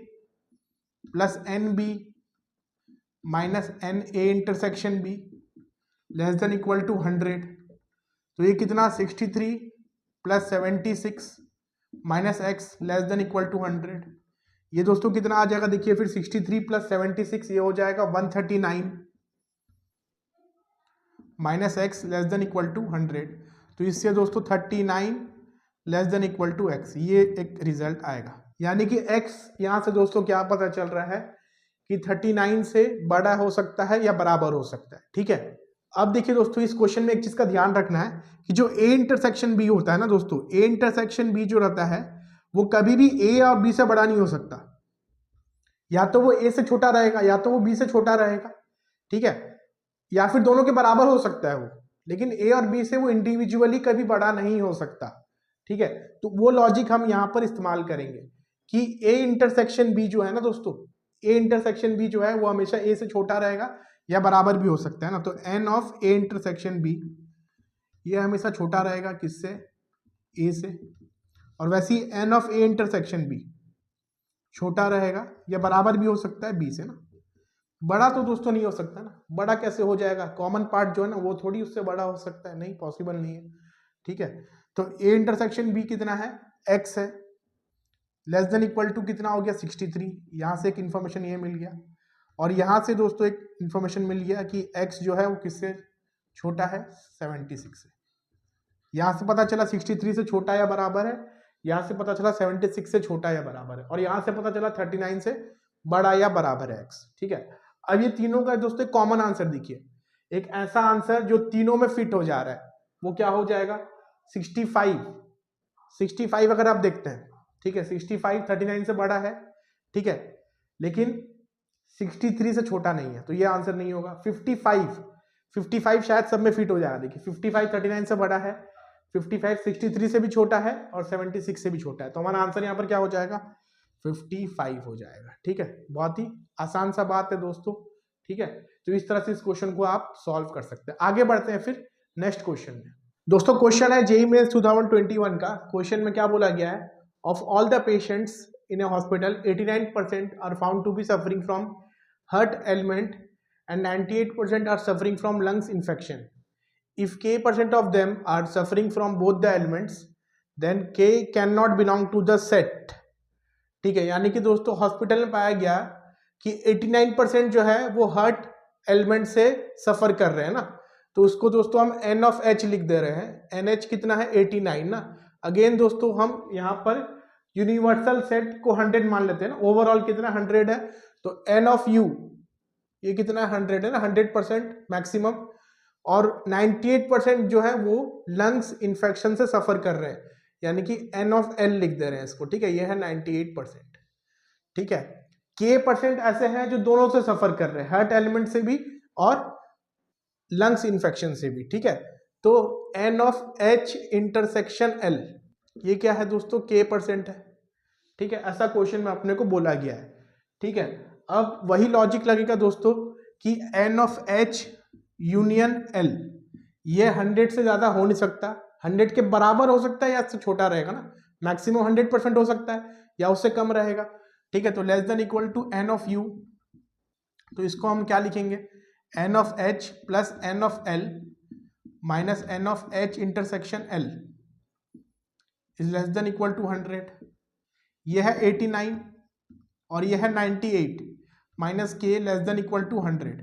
plus N B minus N A intersection B less than equal to 100। तो ये कितना 63 plus 76 minus X less than equal to 100। ये दोस्तों कितना आ जाएगा, देखिए फिर 63 प्लस 76 ये हो जाएगा 139 minus X less than equal to 100। तो इससे दोस्तों 39 less than equal to X, ये एक रिजल्ट आएगा। यानी कि एक्स यहाँ से दोस्तों क्या पता चल रहा है कि 39 से बड़ा हो सकता है या बराबर हो सकता है। ठीक है, अब देखिए दोस्तों इस क्वेश्चन में एक चीज का ध्यान रखना है कि जो ए इंटरसेक्शन बी होता है ना दोस्तों, ए इंटरसेक्शन बी जो रहता है वो कभी भी ए और बी से बड़ा नहीं हो सकता। या तो वो ए से छोटा रहेगा या तो वो बी से छोटा रहेगा। ठीक है, या फिर दोनों के बराबर हो सकता है वो, लेकिन ए और बी से वो इंडिविजुअली कभी बड़ा नहीं हो सकता। ठीक है, तो वो लॉजिक हम यहाँ पर इस्तेमाल करेंगे कि ए इंटरसेक्शन बी जो है ना दोस्तों, ए इंटरसेक्शन बी जो है वो हमेशा ए से छोटा रहेगा या बराबर भी हो सकता है ना। तो N of A intersection B ये हमेशा छोटा रहेगा किससे, ए से, और वैसे ही n of A intersection B छोटा रहेगा या बराबर भी हो सकता है बी से ना। बड़ा तो दोस्तों नहीं हो सकता ना, बड़ा कैसे हो जाएगा, कॉमन पार्ट जो है ना वो थोड़ी उससे बड़ा हो सकता है, नहीं पॉसिबल नहीं है। ठीक है, तो ए इंटरसेक्शन बी कितना है एक्स है, लेस देन इक्वल टू कितना हो गया 63। यहाँ से एक इन्फॉर्मेशन ये मिल गया, और यहाँ से दोस्तों एक इन्फॉर्मेशन मिल गया कि x जो है वो किससे छोटा है 76 से। यहाँ से पता चला 63 से छोटा या बराबर है, यहाँ से पता चला 76 से छोटा या बराबर है, और यहाँ से पता चला 39 से बड़ा या बराबर है x। ठीक है, अब ये तीनों का दोस्तों कॉमन आंसर देखिए, एक ऐसा आंसर जो तीनों में फिट हो जा रहा है, वो क्या हो जाएगा 65 अगर आप देखते हैं। ठीक है, 65 39 से बड़ा है। ठीक है, लेकिन 63 से छोटा नहीं है, तो ये आंसर नहीं होगा। 55 शायद सब में फिट हो जाएगा। देखिए 55 39 से बड़ा है, 55 63 से भी छोटा है, और 76 से भी छोटा है, तो हमारा आंसर यहाँ पर क्या हो जाएगा 55 हो जाएगा। ठीक है, बहुत ही आसान सा बात है दोस्तों। ठीक है, तो इस तरह से इस क्वेश्चन को आप सॉल्व कर सकते हैं। आगे बढ़ते हैं फिर नेक्स्ट क्वेश्चन में। दोस्तों क्वेश्चन है जेईई मेंस 2021 का। क्वेश्चन में क्या बोला गया है, of all the patients in a hospital 89% are found to be suffering from heart ailment and 98% are suffering from lungs infection. If k% of them are suffering from both the ailments, then k cannot belong to the set. ठीक है, यानी कि दोस्तों हॉस्पिटल में पाया गया कि 89% जो है वो हार्ट एलिमेंट से सफर कर रहे हैं ना, तो उसको दोस्तों हम एन ऑफ एच लिख दे रहे हैं। एन एच कितना है 89 ना। अगेन दोस्तों हम यहाँ पर यूनिवर्सल सेट को 100 मान लेते हैं ना, ओवरऑल कितना 100 है, तो एन ऑफ यू ये कितना 100 है ना, 100% मैक्सिमम, और 98% जो है वो लंग्स इन्फेक्शन से सफर कर रहे हैं, यानी कि एन ऑफ एल लिख दे रहे हैं इसको, ठीक है, ये है 98%, ठीक है। के परसेंट ऐसे हैं जो दोनों से सफर कर रहे हैं, हार्ट एलिमेंट से भी और लंग्स इन्फेक्शन से भी, ठीक है। तो N of H intersection L ये क्या है दोस्तों, के परसेंट है, ठीक है, ऐसा क्वेश्चन में अपने को बोला गया है, ठीक है। अब वही लॉजिक लगेगा दोस्तों कि N of H union L ये 100 से ज्यादा हो नहीं सकता, 100 के बराबर हो सकता है या इससे छोटा रहेगा ना, मैक्सिमम 100% हो सकता है या उससे कम रहेगा, ठीक है। तो less than equal to N of U, तो इसको हम क्या लिखेंगे, N of H plus N of L minus N of H intersection L is less than equal to 100। ये है 89 और ये है 98 माइनस के लेस देन इक्वल टू 100।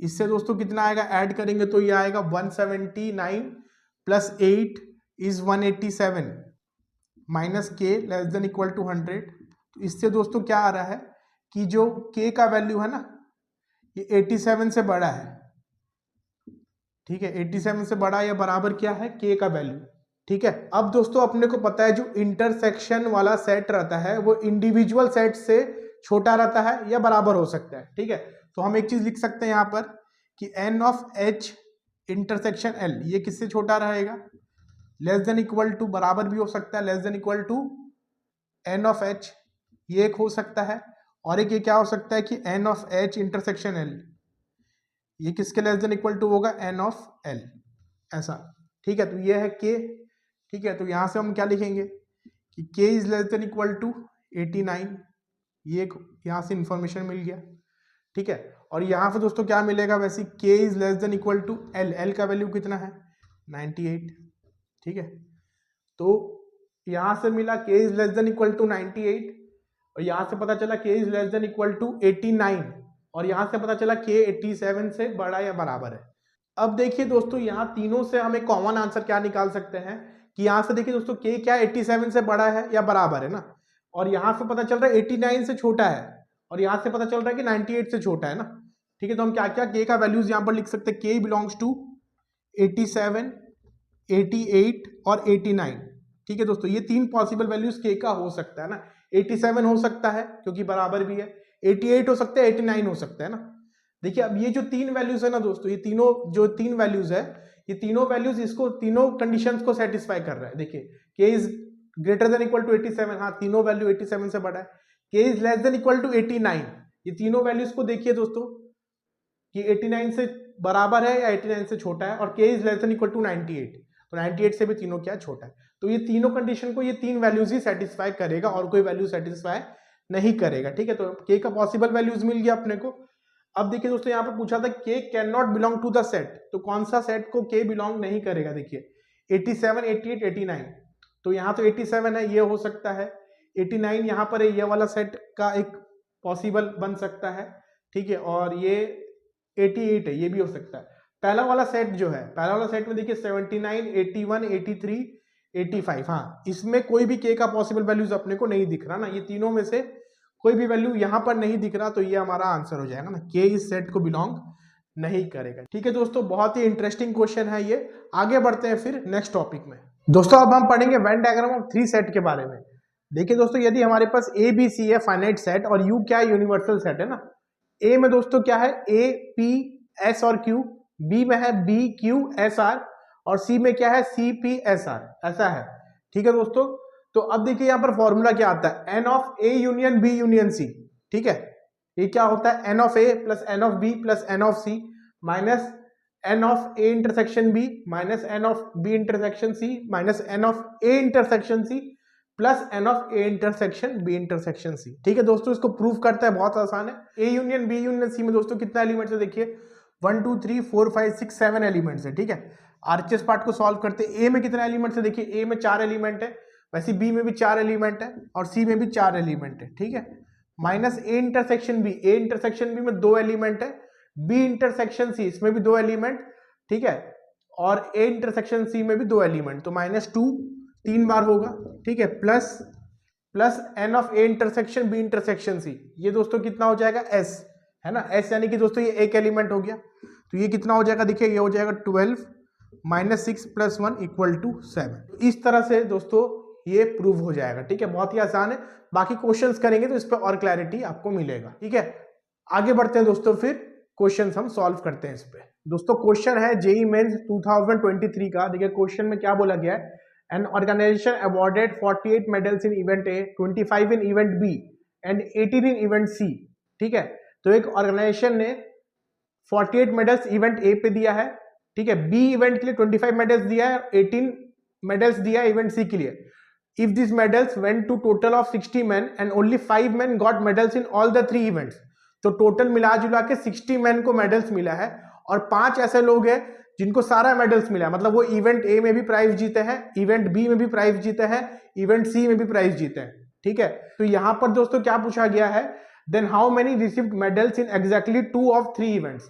इससे दोस्तों कितना आएगा, ऐड करेंगे तो ये आएगा 179 प्लस 8 इज 187 माइनस के लेस देन इक्वल टू 100। तो इससे दोस्तों क्या आ रहा है कि जो के का वैल्यू है ना ये 87 से बड़ा है, ठीक है, 87 से बड़ा या बराबर क्या है, के का वैल्यू, ठीक है। अब दोस्तों अपने को पता है जो इंटरसेक्शन वाला सेट रहता है वो इंडिविजुअल सेट से छोटा रहता है या बराबर हो सकता है, ठीक है। तो हम एक चीज लिख सकते हैं यहाँ पर कि N of H intersection L ये किससे छोटा रहेगा, लेस देन इक्वल टू, बराबर भी हो सकता है, less than equal to N of H, ये एक हो सकता है, और एक ये क्या हो सकता है कि N of H intersection L ये किसके लेस देन इक्वल टू होगा, एन ऑफ एल, ऐसा, ठीक है। तो ये है के, ठीक है। तो यहां से हम क्या लिखेंगे कि K is less than equal to 89, ये एक यहां से इंफॉर्मेशन मिल गया, ठीक है। और यहाँ पे दोस्तों क्या मिलेगा, वैसे K is less than equal to L, L का वैल्यू कितना है 98, ठीक है। तो यहां से मिला K is less than equal to 98 और यहां से पता चला K is less than equal to 89 और यहां से पता चला के 87 से बड़ा या बराबर है। अब देखिए दोस्तों यहाँ तीनों से हम एक कॉमन आंसर क्या निकाल सकते हैं कि यहां से देखिए दोस्तों के क्या 87 से बड़ा है या बराबर है ना, और यहां से पता चल रहा है 89 से छोटा है और यहां से पता चल रहा है कि 98 से छोटा है ना, ठीक है। तो हम क्या क्या के का वैल्यूज यहां पर लिख सकते हैं, के बिलोंग्स टू 87, 88 और 89, ठीक है दोस्तों। ये तीन पॉसिबल वैल्यूज के का हो सकता है ना, 87 हो सकता है क्योंकि बराबर भी है, 88 हो सकता है, 89 हो सकता है ना। देखिए अब ये जो तीन वैल्यूज है ना दोस्तों, ये तीनों जो तीन वैल्यूज है, ये तीनों वैल्यूज इसको तीनों कंडीशंस को सेटिस्फाई कर रहा है। देखिए K is greater than equal to 87, हाँ तीनों वैल्यू 87 से बड़ा है। K is less than equal to 89, ये तीनों वैल्यूज को देखिए दोस्तों कि 89 से बराबर है या 89 से छोटा है, और K is less than equal to 98, तो 98 से भी तीनों क्या छोटा है। तो ये तीनों कंडीशन को ये तीन वैल्यूज ही सेटिस्फाई करेगा और कोई वैल्यू सेटिस्फाई नहीं करेगा, ठीक है। तो के का पॉसिबल वैल्यूज मिल गया अपने को। अब देखिए दोस्तों यहाँ पे पूछा था K can not belong to the set, तो कौन सा सेट को के बिलोंग नहीं करेगा, देखिए 87, 88, 89, तो यहाँ तो 87 है, ये हो सकता है, 89 यहाँ पर है, ये वाला सेट का एक पॉसिबल बन सकता है, ठीक है, और ये 88 है, ये भी हो सकता है। पहला वाला सेट जो है, पहला वाला सेट में देखिए 79, 81, 83, 85, हाँ इसमें कोई भी के का पॉसिबल वैल्यूज अपने को नहीं दिख रहा ना, ये तीनों में से कोई भी वैल्यू यहां पर नहीं दिख रहा, तो ये हमारा आंसर हो जाएगा ना, के इस सेट को बिलोंग नहीं करेगा, ठीक है दोस्तों। बहुत ही इंटरेस्टिंग क्वेश्चन है ये। आगे बढ़ते हैं फिर नेक्स्ट टॉपिक में दोस्तों। अब हम पढ़ेंगे वेन डायग्राम ऑफ 3 सेट के बारे में। देखिए दोस्तों यदि हमारे पास ए बी सी है फाइनाइट सेट और यू क्या है यूनिवर्सल सेट है ना, ए में दोस्तों क्या है ए पी एस और क्यू, बी में है बी क्यू एस आर और सी में क्या है सी पी एस आर, ऐसा है, ठीक है दोस्तों। तो अब देखिए यहाँ पर फॉर्मूला क्या आता है, N of A union B union C, ठीक है, ये क्या होता है N of A plus N of B plus N of C minus N of A intersection B minus N of B intersection C minus N of A intersection C plus N of A intersection B intersection C, ठीक है दोस्तों। इसको प्रूव करता है, बहुत आसान है। A union B union C में दोस्तों कितना एलिमेंट्स है, देखिए 1 2 3 4 5 6 7 एलिमेंट्स है, ठीक है। आरएचएस पार्ट को सॉल्व करते ए में कितना एलिमेंट्स है, देखिए ए में 4 एलिमेंट है, वैसे बी में भी 4 एलिमेंट है और सी में भी 4 एलिमेंट है, ठीक है। Minus A intersection B, A intersection B में 2 एलिमेंट है, बी इंटरसेक्शन सी इसमें भी 2 एलिमेंट, ठीक है, और ए इंटरसेक्शन सी में भी 2 एलिमेंट, तो -2 3 बार होगा, ठीक है, plus plus N of A intersection B intersection C, ये दोस्तों कितना हो जाएगा एस, है ना, एस यानी कि दोस्तों ये एक एलिमेंट हो गया, तो ये कितना हो जाएगा देखिए, ये हो जाएगा 12 माइनस 6 प्लस 1 इक्वल टू 7। इस तरह से दोस्तों ये प्रूव हो जाएगा, ठीक है, बहुत ही आसान है। बाकी क्वेश्चंस करेंगे तो इस पर और क्लैरिटी आपको मिलेगा, ठीक है। आगे बढ़ते हैं दोस्तों, फिर क्वेश्चंस हम सॉल्व करते हैं इस पे। दोस्तों क्वेश्चन है जेईई मेंस 2023 का, देखिए क्वेश्चन में क्या बोला गया है, an organization awarded 48 medals in event A, 25 in event B and 18 in event C, ठीक है। तो एक ऑर्गेनाइजेशन ने 48 मेडल्स इवेंट ए पे दिया है, ठीक है, बी इवेंट के लिए 25 मेडल्स दिया है, 18 मेडल्स दिया है इवेंट सी के लिए। If this medals went to total of 60 men and only 5 men got medals in all the 3 events, तो टोटल मिला जुला के 60 men को मेडल्स मिला है और 5 ऐसे लोग हैं जिनको सारा मेडल्स मिला है, मतलब वो इवेंट ए में भी प्राइज जीते हैं, इवेंट बी में भी प्राइज जीते हैं, इवेंट सी में भी प्राइज जीते हैं, ठीक है। तो यहां पर दोस्तों क्या पूछा गया है, then how many received medals in exactly 2 of 3 events,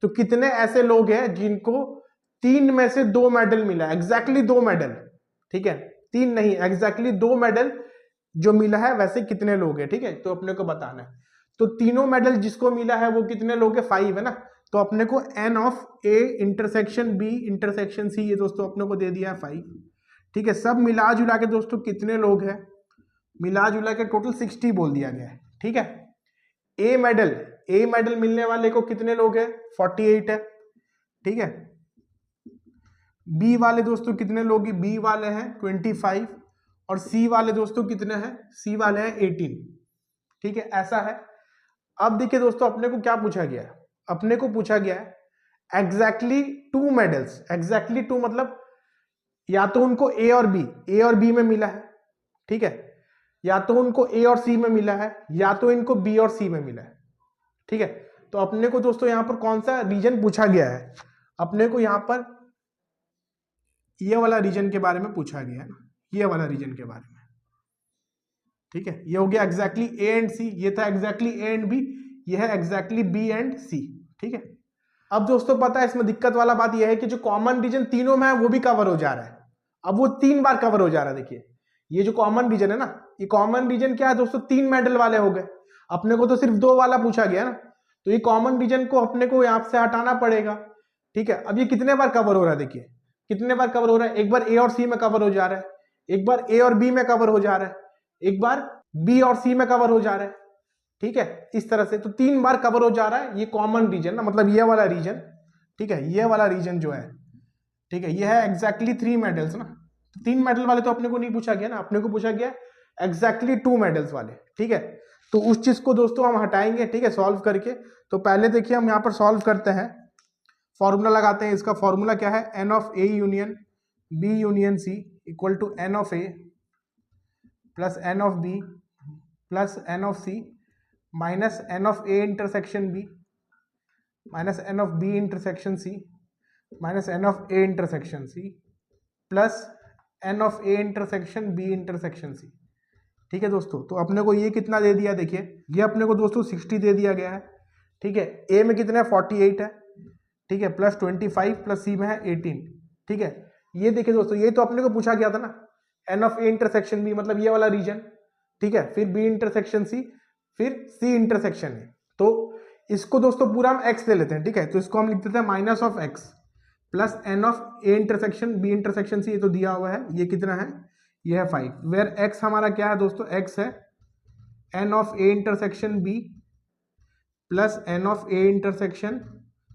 तो कितने ऐसे लोग हैं जिनको 3 में से 2 मेडल मिला, एग्जैक्टली 2 मेडल, ठीक है, 3 नहीं, एग्जैक्टली 2 मेडल जो मिला है, वैसे कितने लोग हैं, ठीक है, तो अपने को बताना है। तो तीनों मेडल जिसको मिला है वो कितने लोग हैं, 5 है ना, तो अपने को N of A intersection B intersection C, ये दोस्तों अपने को दे दिया है 5, ठीक है। सब मिला जुला के दोस्तों कितने लोग हैं, मिला जुला के टोटल 60 बोल दिया गया है, ठीक है। ए मेडल मिलने वाले को कितने लोग हैं, 48 है, ठीक है। बी वाले दोस्तों कितने लोग हैं, बी वाले हैं 25 और सी वाले दोस्तों कितने हैं, सी वाले हैं 18, ठीक है, ऐसा है। अब देखिए दोस्तों अपने को क्या पूछा गया है, अपने को पूछा गया है एग्जैक्टली 2 मेडल्स, एग्जैक्टली 2 मतलब या तो उनको ए और बी में मिला है, ठीक है, या तो उनको ए और सी में मिला है, या तो इनको बी और सी में मिला है, ठीक है। तो अपने को दोस्तों यहां पर कौन सा रीजन पूछा गया है, अपने को यहां पर ये वाला रीजन के बारे में पूछा गया है ना, ये वाला रीजन के बारे में, ठीक है। ये हो गया एग्जैक्टली ए एंड सी, ये था एग्जैक्टली ए एंड बी, ये है एग्जैक्टली बी एंड सी, ठीक है। अब दोस्तों पता है इसमें दिक्कत वाला बात यह है कि जो कॉमन रीजन तीनों में है वो भी कवर हो जा रहा है, अब वो 3 बार कवर हो जा रहा है। देखिए ये जो कॉमन रीजन है ना, ये कॉमन रीजन क्या है दोस्तों, 3 मेडल वाले हो गए, अपने को तो सिर्फ 2 वाला पूछा गया ना, तो ये कॉमन रीजन को अपने को यहाँ से हटाना पड़ेगा, ठीक है। अब ये कितने बार कवर हो रहा है, देखिए कितने बार कवर हो रहा है, एक बार ए और सी में कवर हो जा रहा है, एक बार ए और बी में कवर हो जा रहा है, एक बार बी और सी में कवर हो जा रहा है, ठीक है, इस तरह से। तो 3 बार कवर हो जा रहा है ये कॉमन रीजन ना, मतलब ये वाला रीजन, ठीक है, ये वाला रीजन जो है, ठीक है, ये है एग्जैक्टली 3 मेडल्स ना, तो 3 मेडल वाले तो अपने को नहीं पूछा गया ना, अपने को पूछा गया एग्जैक्टली 2 मेडल्स वाले, ठीक है। तो उस चीज को दोस्तों हम हटाएंगे, ठीक है, सॉल्व करके। तो पहले देखिए हम यहाँ पर सॉल्व करते हैं, फॉर्मूला लगाते हैं, इसका फॉर्मूला क्या है, N of A union B union C equal to N of A plus N of B plus N of C minus N of A intersection B minus N of B intersection C minus N of A intersection C plus N of A intersection B intersection C, ठीक है दोस्तों। तो अपने को ये कितना दे दिया, देखिए ये अपने को दोस्तों 60 दे दिया गया है, ठीक है। ए में कितना है 48 है, ठीक है, प्लस 25 प्लस सी में है 18, ठीक है। ये देखिए दोस्तों ये तो अपने को पूछा गया था ना, N of A intersection B मतलब ये वाला रीजन, ठीक है, फिर बी इंटरसेक्शन सी, फिर सी इंटरसेक्शन है। तो इसको दोस्तों पूरा हम एक्स ले लेते हैं, ठीक है, तो इसको हम लिख देते हैं minus of X plus N of A intersection B intersection C, ये तो दिया हुआ है, ये कितना है, ये है 5, वेयर एक्स हमारा क्या है दोस्तों, एक्स है N of A intersection B plus N of A intersection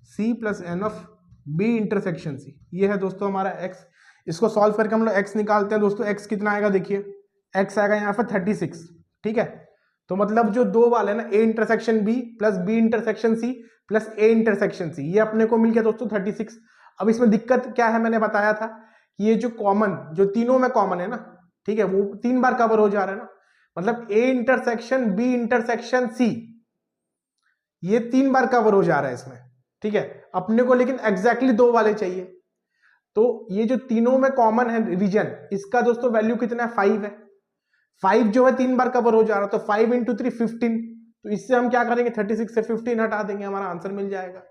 C plus N of B intersection C, ये है दोस्तों हमारा x। इसको सॉल्व करके हम लोग x निकालते हैं दोस्तों, x कितना आएगा, देखिए x आएगा यहाँ पर 36, ठीक है। तो मतलब जो 2 वाले ना, a intersection b plus b intersection c plus a intersection c, ये अपने को मिल गया दोस्तों 36। अब इसमें दिक्कत क्या है, मैंने बताया था कि ये जो कॉमन, जो तीनों में कॉमन है ना, ठीक है, वो 3 बार कवर हो जा रहा है ना, मतलब a intersection b intersection c ये 3 बार कवर हो जा रहा है इसमें, ठीक है। अपने को लेकिन एग्जैक्टली 2 वाले चाहिए, तो ये जो तीनों में कॉमन है रीजन, इसका दोस्तों वैल्यू कितना है, 5 है। 5 जो है 3 बार कवर हो जा रहा है, तो 5 × 3 15, तो इससे हम क्या करेंगे, 36 से 15 हटा देंगे, हमारा आंसर मिल जाएगा।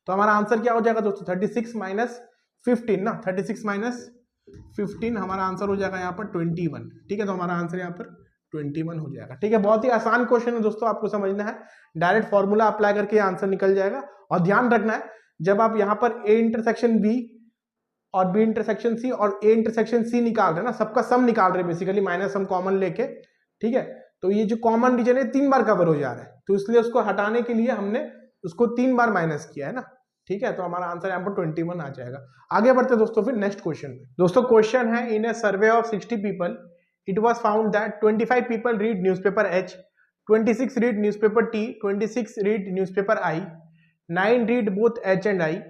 तो हमारा आंसर क्या हो जाएगा दोस्तों, 36 माइनस 15 ना, 36 माइनस 15 हमारा आंसर हो जाएगा यहाँ पर 21, ठीक है। तो हमारा आंसर यहाँ पर 21 हो जाएगा। ठीक है, बहुत ही आसान क्वेश्चन है दोस्तों, आपको समझना है, डायरेक्ट फॉर्मूला अप्लाई करके आंसर निकल जाएगा। और ध्यान रखना है, जब आप यहाँ पर ए इंटरसेक्शन बी और बी इंटरसेक्शन सी और ए इंटरसेक्शन सी निकाल रहे हैं ना, सबका सम निकाल रहे हैं बेसिकली, माइनस सम कॉमन लेके। ठीक है, तो ये जो कॉमन रीजन है 3 बार कवर हो जा रहा है, तो इसलिए उसको हटाने के लिए हमने उसको 3 बार माइनस किया है ना। ठीक है, तो हमारा आंसर यहाँ पर 21 आ जाएगा। आगे बढ़ते हैं दोस्तों फिर नेक्स्ट क्वेश्चन में। दोस्तों क्वेश्चन है, in a survey of 60 people it was found that 25 people read newspaper H, 26 read newspaper T, 26 read newspaper I, 9 read both H and I,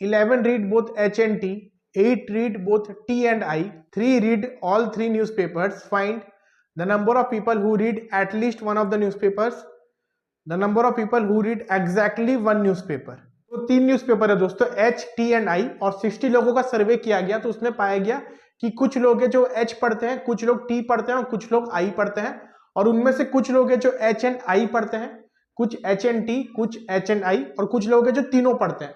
11 read both H and T, 8 read both T and I, 3 read all 3 newspapers. Find the number of people who read at least one of the newspapers, the number of people who read exactly one newspaper. तो 3 न्यूज़पेपर है दोस्तों, H, T and I, और 60 लोगों का सर्वे किया गया, तो उसमें पाया गया कि कुछ लोग हैं जो H पढ़ते हैं, कुछ लोग T पढ़ते हैं और कुछ लोग I पढ़ते हैं, और उनमें से कुछ लोग हैं जो H and I पढ़ते हैं, कुछ H and T, कुछ H and I, और कुछ लोग हैं जो तीनों पढ़ते हैं।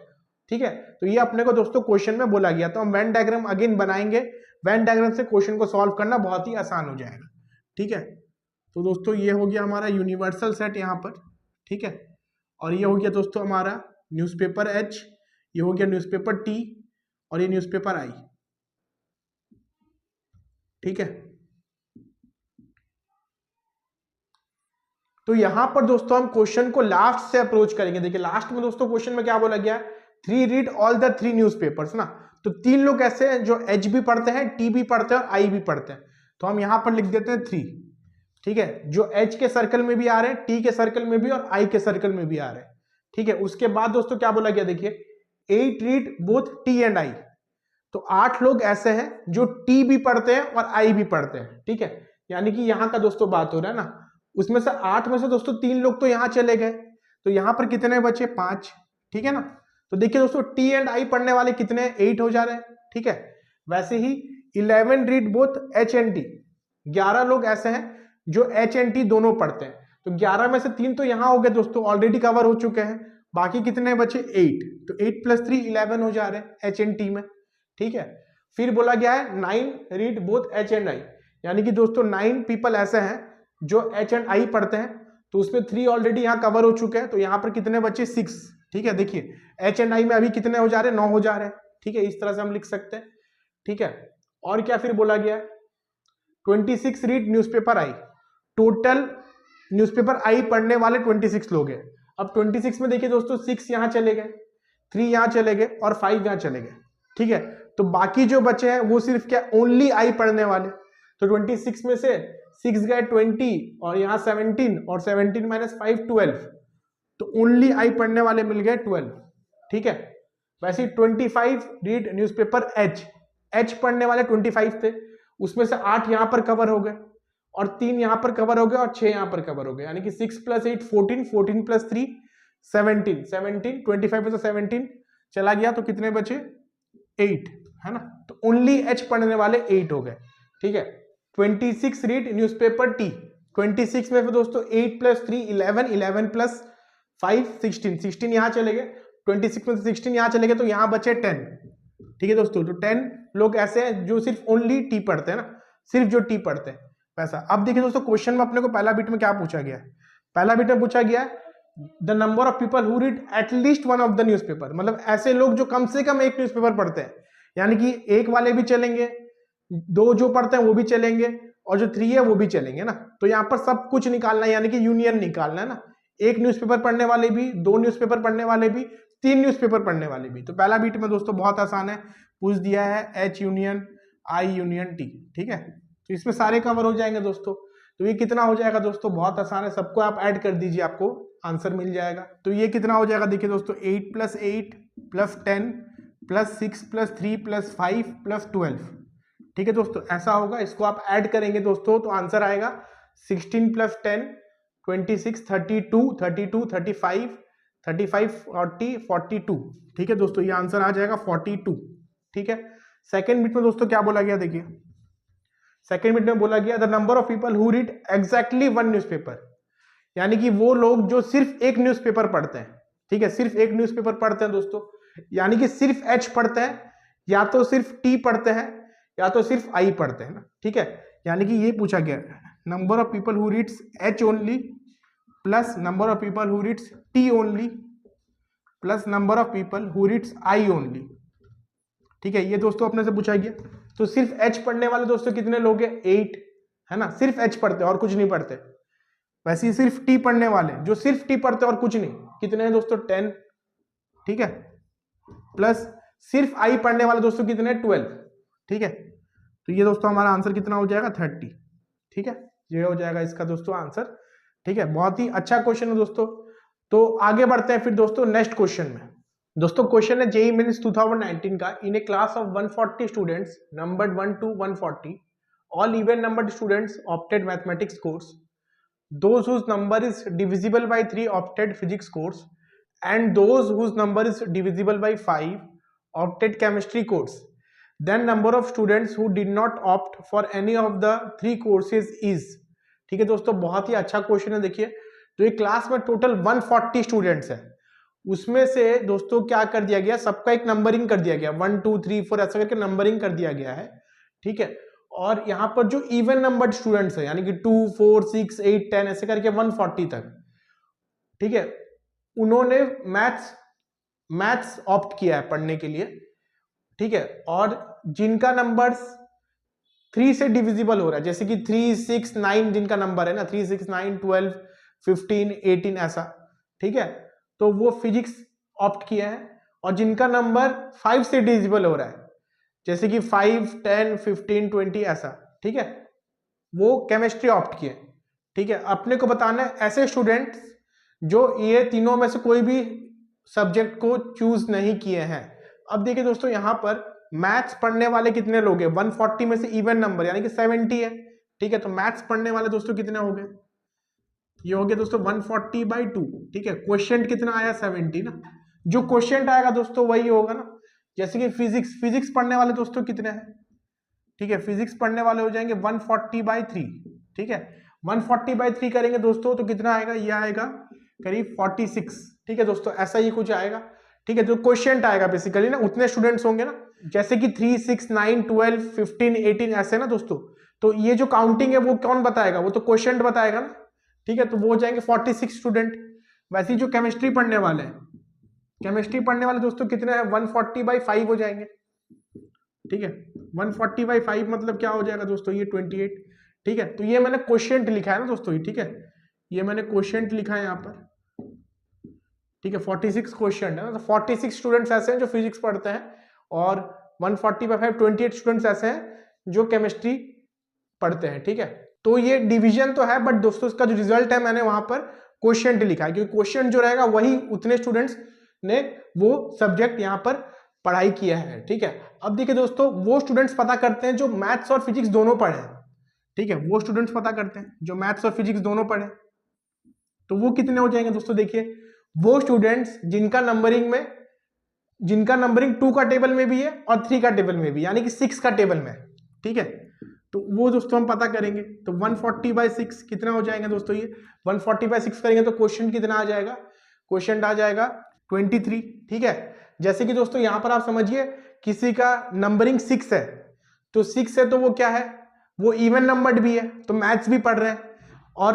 ठीक है, तो ये अपने को दोस्तों क्वेश्चन में बोला गया, तो हम वेन डायग्राम अगेन बनाएंगे। वेन डायग्राम से क्वेश्चन को सॉल्व करना बहुत ही आसान हो जाएगा। ठीक है, तो दोस्तों ये हो गया हमारा यूनिवर्सल सेट यहाँ पर। ठीक है, और ये हो गया दोस्तों हमारा न्यूज़पेपर एच, ये हो गया न्यूज़पेपर टी, और ये न्यूज़पेपर आई। ठीक है, तो यहां पर दोस्तों हम क्वेश्चन को लास्ट से अप्रोच करेंगे। देखिए लास्ट में दोस्तों क्वेश्चन में क्या बोला गया है, 3 रीड ऑल द 3 न्यूज़पेपर्स ना, तो 3 लोग ऐसे हैं जो एच भी पढ़ते हैं, टी भी पढ़ते हैं और आई भी पढ़ते हैं, तो हम यहां पर लिख देते हैं 3। ठीक है, जो एच के सर्कल में भी आ रहे हैं, टी के सर्कल में भी और आई के सर्कल में भी आ रहे हैं। ठीक है, उसके बाद दोस्तों क्या बोला गया, देखिए 8 read both T and I, तो 8 लोग ऐसे हैं जो टी भी पढ़ते हैं और आई भी पढ़ते हैं। ठीक है, यानी कि यहां का दोस्तों बात हो रहा है ना, उसमें से 8 में से दोस्तों 3 लोग तो यहां चले गए, तो यहां पर कितने बचे, 5। ठीक है ना, तो देखिए दोस्तों टी एंड आई पढ़ने वाले कितने, 8 हो जा रहे हैं। ठीक है, वैसे ही 11 read both H and T, 11 लोग ऐसे हैं जो एच एंड टी दोनों पढ़ते हैं, तो 11 में से 3 तो यहां हो गए दोस्तों, ऑलरेडी कवर हो चुके हैं, बाकी कितने बचे, 8, तो 8 + 3 11 हो जा रहे हैं एच एंड टी में। ठीक है, फिर बोला गया है 9 रीड बोथ एच एंड आई, यानी कि दोस्तों 9 पीपल ऐसे हैं जो एच एंड आई पढ़ते हैं, तो उसमें 3 ऑलरेडी यहाँ कवर हो चुके हैं, तो यहाँ पर कितने बचे, 6। ठीक है, देखिए एच एंड आई में अभी कितने हो जा रहे हैं, 9 हो जा रहे हैं। ठीक है, इस तरह से हम लिख सकते हैं। ठीक है, और क्या फिर बोला गया है, 26 रीड न्यूज़पेपर आई, टोटल न्यूज़पेपर आई पढ़ने वाले 26 लोग हैं। अब 26 में देखिए दोस्तों 6 यहाँ चले गए, 3 यहाँ चले गए और 5 यहाँ चले गए। ठीक है, तो बाकी जो बचे हैं वो सिर्फ क्या, ओनली आई पढ़ने वाले, तो 26 में से 6 गए 20 और यहाँ 17, और 17 - 5 12, तो ओनली आई पढ़ने वाले मिल गए 12। ठीक है, वैसे 25 रीड न्यूज़पेपर एच, एच पढ़ने वाले 25 थे, उसमें से 8 यहां पर कवर हो गए और 3 यहां पर कवर हो गए और 6 यहां पर कवर हो गए, यानी कि 6 + 8 14, 14 + 3 17, 17 25 में से 17 चला गया, तो कितने बचे, 8, है ना, तो ओनली एच पढ़ने वाले 8 हो गए। ठीक है, 26 रीड न्यूज़पेपर टी, 26 में दोस्तों 8 + 3 11, 11 + 5 16, 16 यहाँ चले गए, 26 में से 16 यहाँ चले गए, तो यहाँ बचे 10। ठीक है दोस्तों, तो 10 लोग ऐसे हैं जो सिर्फ ओनली टी पढ़ते हैं ना, सिर्फ जो टी पढ़ते हैं वैसा। अब देखिए दोस्तों क्वेश्चन में अपने को पहला बिट में क्या पूछा गया है, पहला बिट में पूछा गया है the number of people who read at least one of the newspaper, मतलब ऐसे लोग जो कम से कम एक न्यूज़पेपर पढ़ते हैं, यानी कि एक वाले भी चलेंगे, 2 जो पढ़ते हैं वो भी चलेंगे, और जो 3 है वो भी चलेंगे ना, तो यहाँ पर सब कुछ निकालना है, यानी कि यूनियन निकालना है ना, एक न्यूज़पेपर पढ़ने वाले भी, 2 न्यूज़पेपर पढ़ने वाले भी, 3 न्यूज़पेपर पढ़ने वाले भी। तो पहला बीट में दोस्तों बहुत आसान है, पूछ दिया है H union I union T. ठीक है, तो इसमें सारे कवर हो जाएंगे दोस्तों, तो ये कितना हो जाएगा दोस्तों, बहुत आसान है, सबको आप ऐड कर दीजिए, आपको आंसर मिल जाएगा। तो ये कितना हो जाएगा, देखिए दोस्तों 8 + 8 + 10 + 6 + 3 + 5 + 12। ठीक है दोस्तों, ऐसा होगा, इसको आप ऐड करेंगे दोस्तों तो आंसर आएगा 16 + 10 26 32 32 35 35 40 42। ठीक है दोस्तों, ये आंसर आ जाएगा 42। ठीक है, सेकेंड बिट में दोस्तों क्या बोला गया, देखिए सेकेंड बिट में बोला गया the number of people who read exactly one newspaper, यानी कि वो लोग जो सिर्फ एक न्यूज़पेपर पढ़ते हैं। ठीक है, सिर्फ एक न्यूज़पेपर पढ़ते हैं दोस्तों, यानी कि सिर्फ एच पढ़ते हैं, या तो सिर्फ टी पढ़ते हैं, या तो सिर्फ आई पढ़ते हैं ना। ठीक है, यानी कि ये पूछा गया number of people who reads H only plus number of people who reads T only plus number of people who reads I only। ठीक है, ये दोस्तों अपने से पूछा गया। तो सिर्फ H पढ़ने वाले दोस्तों कितने लोग हैं? 8, है ना, सिर्फ H पढ़ते और कुछ नहीं पढ़ते। वैसे ही सिर्फ T पढ़ने वाले, जो सिर्फ T पढ़ते और कुछ नहीं, कितने हैं दोस्तों? 10। ठीक है, प्लस सिर्फ I पढ़ने वाले दोस्तों कितने हैं? 12। ठीक है, तो ये दोस्तों हमारा आंसर कितना हो जाएगा? 30। ठीक है, ये हो जाएगा इसका दोस्तों आंसर। ठीक है, बहुत ही अच्छा क्वेश्चन है दोस्तों। तो आगे बढ़ते हैं फिर दोस्तों नेक्स्ट क्वेश्चन में। दोस्तों क्वेश्चन है जेईई मेंस 2019 का। In a class of 140 students numbered 1 to 140, all even numbered students opted mathematics course, those whose number is divisible by 3 opted physics course, and those whose number is divisible by 5 opted chemistry course. Then number of students who did not opt for any of the 3 courses is। ठीक है दोस्तों, बहुत ही अच्छा क्वेश्चन है। देखिए, तो ये क्लास में टोटल 140 स्टूडेंट्स है, उसमें से दोस्तों क्या कर दिया गया, सबका एक नंबरिंग कर दिया गया, 1 2 3 4 ऐसा करके नंबरिंग कर दिया गया है। ठीक है, और यहां पर जो इवन नंबर्ड स्टूडेंट्स है, यानी कि 2 4 6 8 10 ऐसे करके 140 तक, ठीक है, उन्होंने मैथ्स ऑप्ट किया है पढ़ने के लिए। ठीक है, और जिनका नंबर्स 3 से डिविजिबल हो रहा है, जैसे कि 3 6 9 जिनका नंबर है ना, 3 6 9 12 15 18 ऐसा, ठीक है, तो वो फिजिक्स ऑप्ट किया है। और जिनका नंबर 5 से डिविजिबल हो रहा है, जैसे कि 5 10 15 20 ऐसा, ठीक है, वो केमिस्ट्री ऑप्ट किए। ठीक है, अपने को बताना है ऐसे स्टूडेंट्स जो ये तीनों में से कोई भी सब्जेक्ट को चूज नहीं किए हैं। अब देखिए दोस्तों, यहां पर मैथ्स पढ़ने वाले कितने लोग हैं? 140 में से इवन नंबर यानी कि 70 है। ठीक है, तो मैथ्स पढ़ने वाले दोस्तों कितने हो गए? ये हो गया दोस्तों 140/2। ठीक है, क्वेश्चन कितना आया? 70 ना। जो क्वेश्चन आएगा दोस्तों वही होगा ना। जैसे कि फिजिक्स पढ़ने वाले दोस्तों कितने हैं? ठीक है, फिजिक्स पढ़ने वाले हो जाएंगे 140/3। ठीक है, 140/3 करेंगे दोस्तों तो कितना आएगा? ये आएगा करीब 46। ठीक है दोस्तों, ऐसा ही कुछ आएगा। ठीक है, जो क्वेश्चन आएगा बेसिकली ना, उतने स्टूडेंट्स होंगे ना, जैसे कि 3 6 9 12 15 18 ऐसे ना दोस्तों। तो ये जो काउंटिंग है वो कौन बताएगा? वो तो क्वेश्चन बताएगा ना। ठीक है, तो वो हो जाएंगे 46 स्टूडेंट। वैसे ही जो केमिस्ट्री पढ़ने वाले हैं, केमिस्ट्री पढ़ने वाले दोस्तों कितने हैं? 140/5 हो जाएंगे। ठीक है, 140/5 मतलब क्या हो जाएगा दोस्तों? ये 28। ठीक है, तो ये मैंने क्वेश्चन लिखा है ना दोस्तों, ठीक है, ये मैंने क्वेश्चन लिखा है यहाँ पर। ठीक है, 46 क्वेश्चन है, तो 46 स्टूडेंट्स ऐसे हैं जो फिजिक्स पढ़ते हैं, और 140/5 28 स्टूडेंट्स ऐसे हैं जो केमिस्ट्री पढ़ते हैं। ठीक है, तो ये डिवीजन तो है, बट दोस्तों इसका जो रिजल्ट है मैंने वहां पर क्वेश्चन लिखा है, क्योंकि क्वेश्चन जो रहेगा वही उतने स्टूडेंट्स ने वो सब्जेक्ट यहाँ पर पढ़ाई किया है। ठीक है, अब देखिए दोस्तों, वो स्टूडेंट्स पता करते हैं जो मैथ्स और फिजिक्स दोनों पढ़े। ठीक है, वो स्टूडेंट्स पता करते हैं जो मैथ्स और फिजिक्स दोनों पढ़े, तो वो कितने हो जाएंगे दोस्तों? देखिए, वो स्टूडेंट्स जिनका नंबरिंग 2 का टेबल में भी है और 3 का टेबल में भी, यानी कि 6 का टेबल में। ठीक है, तो वो दोस्तों हम पता करेंगे। तो 140/6 कितना हो जाएंगे दोस्तों? ये 140/6 करेंगे तो क्वेश्चन कितना आ जाएगा? क्वेश्चन आ जाएगा 23। ठीक है, जैसे कि दोस्तों यहां पर आप समझिए, किसी का नंबरिंग 6 है, तो 6 है तो वो क्या है? वो इवन नंबर्ड भी है, तो मैथ्स भी पढ़ रहे हैं, और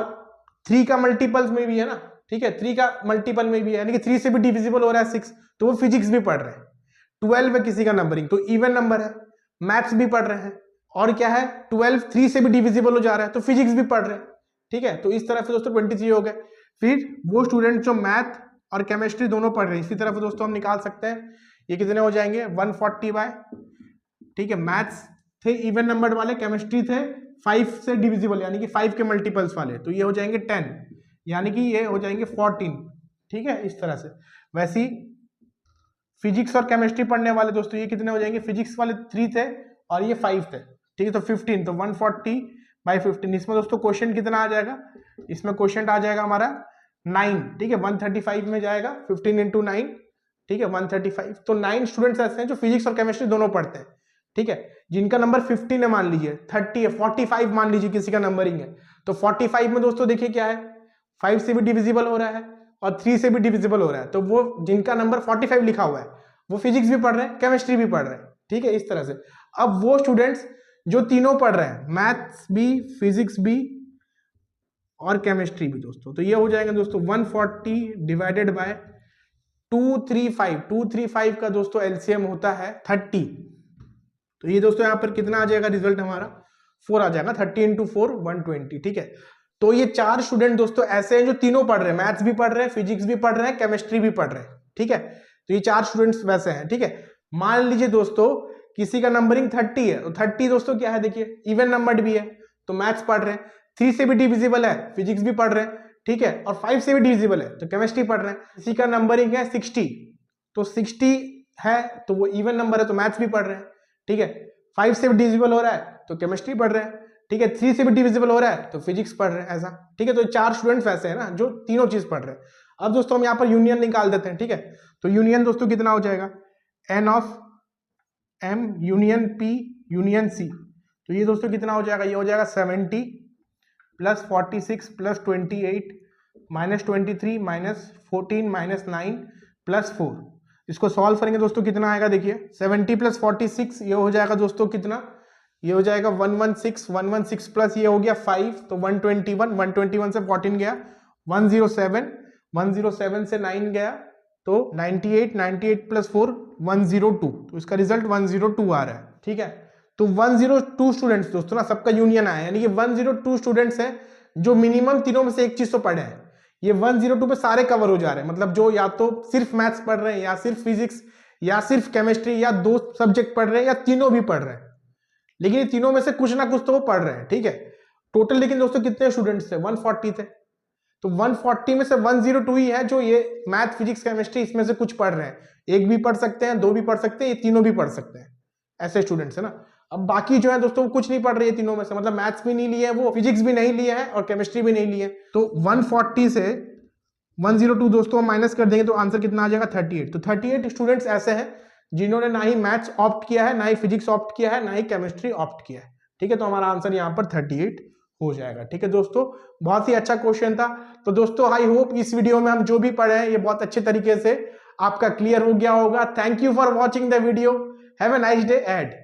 3 का मल्टीपल्स में भी है ना। ठीक है, 3 का मल्टीपल में भी है, यानी कि 3 से भी डिविजिबल हो रहा है 6, तो वो फिजिक्स भी पढ़ रहे हैं। 12 है किसी का नंबरिंग, तो इवन नंबर है, मैथ्स भी पढ़ रहे हैं, और क्या है? 12 3 से भी डिविजिबल हो जा रहा है, तो फिजिक्स भी पढ़ रहे हैं। ठीक है, तो इस तरह से दोस्तों 23 हो गए। फिर वो स्टूडेंट जो मैथ और केमिस्ट्री दोनों पढ़ रहे हैं, इसी तरह से दोस्तों हम निकाल सकते हैं, ये कितने हो जाएंगे? 140 ठीक है, मैथ्स थे इवन नंबर वाले, केमिस्ट्री थे 5 से डिविजिबल यानी कि 5 के मल्टीपल्स वाले, तो ये हो जाएंगे 10, यानी कि ये हो जाएंगे 14। ठीक है, इस तरह से। वैसे ही फिजिक्स और केमिस्ट्री पढ़ने वाले दोस्तों ये कितने हो जाएंगे? फिजिक्स वाले 3 थे और ये 5 थे। ठीक है, तो 15, तो 140/15। इसमें दोस्तों क्वेश्चन कितना आ जाएगा? इसमें क्वेश्चन आ जाएगा हमारा 9। ठीक है, 135 में जाएगा, 15 × 9। ठीक है, 135। तो 9 स्टूडेंट्स ऐसे हैं जो फिजिक्स और केमिस्ट्री दोनों पढ़ते हैं। ठीक है, जिनका नंबर 15 है, मान लीजिए 30 है, 45 मान लीजिए किसी का नंबरिंग है, तो 45 में दोस्तों देखिए क्या है? 5 से भी डिविजिबल हो रहा है और 3 से भी डिविजिबल हो रहा है, तो वो जिनका नंबर 45 लिखा हुआ है वो फिजिक्स भी पढ़ रहे हैं, केमिस्ट्री भी पढ़ रहे हैं। ठीक है, इस तरह से। अब वो स्टूडेंट्स जो तीनों पढ़ रहे हैं, मैथ्स भी, फिजिक्स भी, और केमिस्ट्री भी दोस्तों। तो ये हो जाएगा दोस्तों 140 डिवाइडेड बाय 235 का दोस्तों एलसीएम होता है 30। तो ये दोस्तों यहाँ पर कितना आ जाएगा रिजल्ट हमारा 4 आ जाएगा। 30 इंटू 4 120। ठीक है, तो ये 4 स्टूडेंट दोस्तों ऐसे हैं जो तीनों पढ़ रहे हैं, मैथ्स भी पढ़ रहे हैं, फिजिक्स भी पढ़ रहे हैं, केमिस्ट्री भी पढ़ रहे हैं। ठीक है, तो ये 4 स्टूडेंट्स वैसे हैं। ठीक है, मान लीजिए दोस्तों किसी का नंबरिंग 30 है, तो 30 दोस्तों क्या है, देखिए इवन नंबर्ड भी है, तो मैथ्स पढ़ रहे हैं, 3 से भी डिविजिबल है, फिजिक्स भी पढ़ रहे हैं। ठीक है, और 5 से भी डिविजिबल है, तो केमिस्ट्री पढ़ रहे हैं। किसी का नंबरिंग है 60, तो 60 है तो वो इवन नंबर है, तो मैथ्स भी पढ़ रहे हैं। ठीक है, 5 से भी डिविजिबल हो रहा है तो केमिस्ट्री पढ़ रहे हैं। ठीक है, 3 से भी डिविजिबल हो रहा है तो फिजिक्स पढ़ रहे हैं, ऐसा। ठीक है, तो 4 स्टूडेंट्स ऐसे हैं ना जो तीनों चीज पढ़ रहे हैं। अब दोस्तों हम यहाँ पर यूनियन निकाल देते हैं। ठीक है, तो यूनियन दोस्तों कितना हो जाएगा, N of M union P union C. तो ये दोस्तों कितना हो जाएगा, ये हो जाएगा 70 plus 46 plus 28 minus 23 minus 14 minus 9 plus 4। इसको सॉल्व करेंगे दोस्तों कितना आएगा, देखिए 70 प्लस 46 ये हो जाएगा दोस्तों कितना, ये हो जाएगा 116 प्लस ये हो गया 5 तो 121 से 14 गया 107 से 9 गया तो 98 प्लस 4 102। तो इसका रिजल्ट 102 आ रहा है। ठीक है, तो 102 स्टूडेंट्स दोस्तों ना सबका यूनियन आया, यानी कि 102 स्टूडेंट्स हैं जो मिनिमम तीनों में से एक चीज तो पढ़े हैं। ये 102 पे सारे कवर हो जा रहे हैं, मतलब जो या तो सिर्फ मैथ्स पढ़ रहे हैं या सिर्फ फिजिक्स या सिर्फ केमिस्ट्री या 2 सब्जेक्ट पढ़ रहे हैं या तीनों भी पढ़ रहे हैं, लेकिन ये तीनों में से कुछ ना कुछ तो वो पढ़ रहे हैं। ठीक है, टोटल लेकिन दोस्तों कितने स्टूडेंट्स थे, 140 थे। तो 140 में से 102 ही है जो ये मैथ फिजिक्स केमिस्ट्री इसमें से कुछ पढ़ रहे हैं। एक भी पढ़ सकते हैं, 2 भी पढ़ सकते हैं, ये तीनों भी पढ़ सकते हैं, ऐसे स्टूडेंट्स है ना। अब बाकी जो है दोस्तों वो कुछ नहीं पढ़ रही है तीनों में से, मतलब मैथ्स भी नहीं लिए है, वो फिजिक्स भी नहीं लिए है और केमिस्ट्री भी नहीं लिए। तो 140 से 102 दोस्तों माइनस कर देंगे तो आंसर कितना आ जाएगा 38। तो 38 स्टूडेंट्स ऐसे हैं जिन्होंने ना ही मैथ्स ऑप्ट किया है, ना ही फिजिक्स ऑप्ट किया है, ना ही केमिस्ट्री ऑप्ट किया है। ठीक है, तो हमारा आंसर यहाँ पर 38 हो जाएगा। ठीक है दोस्तों, बहुत ही अच्छा क्वेश्चन था। तो दोस्तों आई होप इस वीडियो में हम जो भी पढ़े हैं ये बहुत अच्छे तरीके से आपका क्लियर हो गया होगा। Thank you for watching the video. Have a nice day add.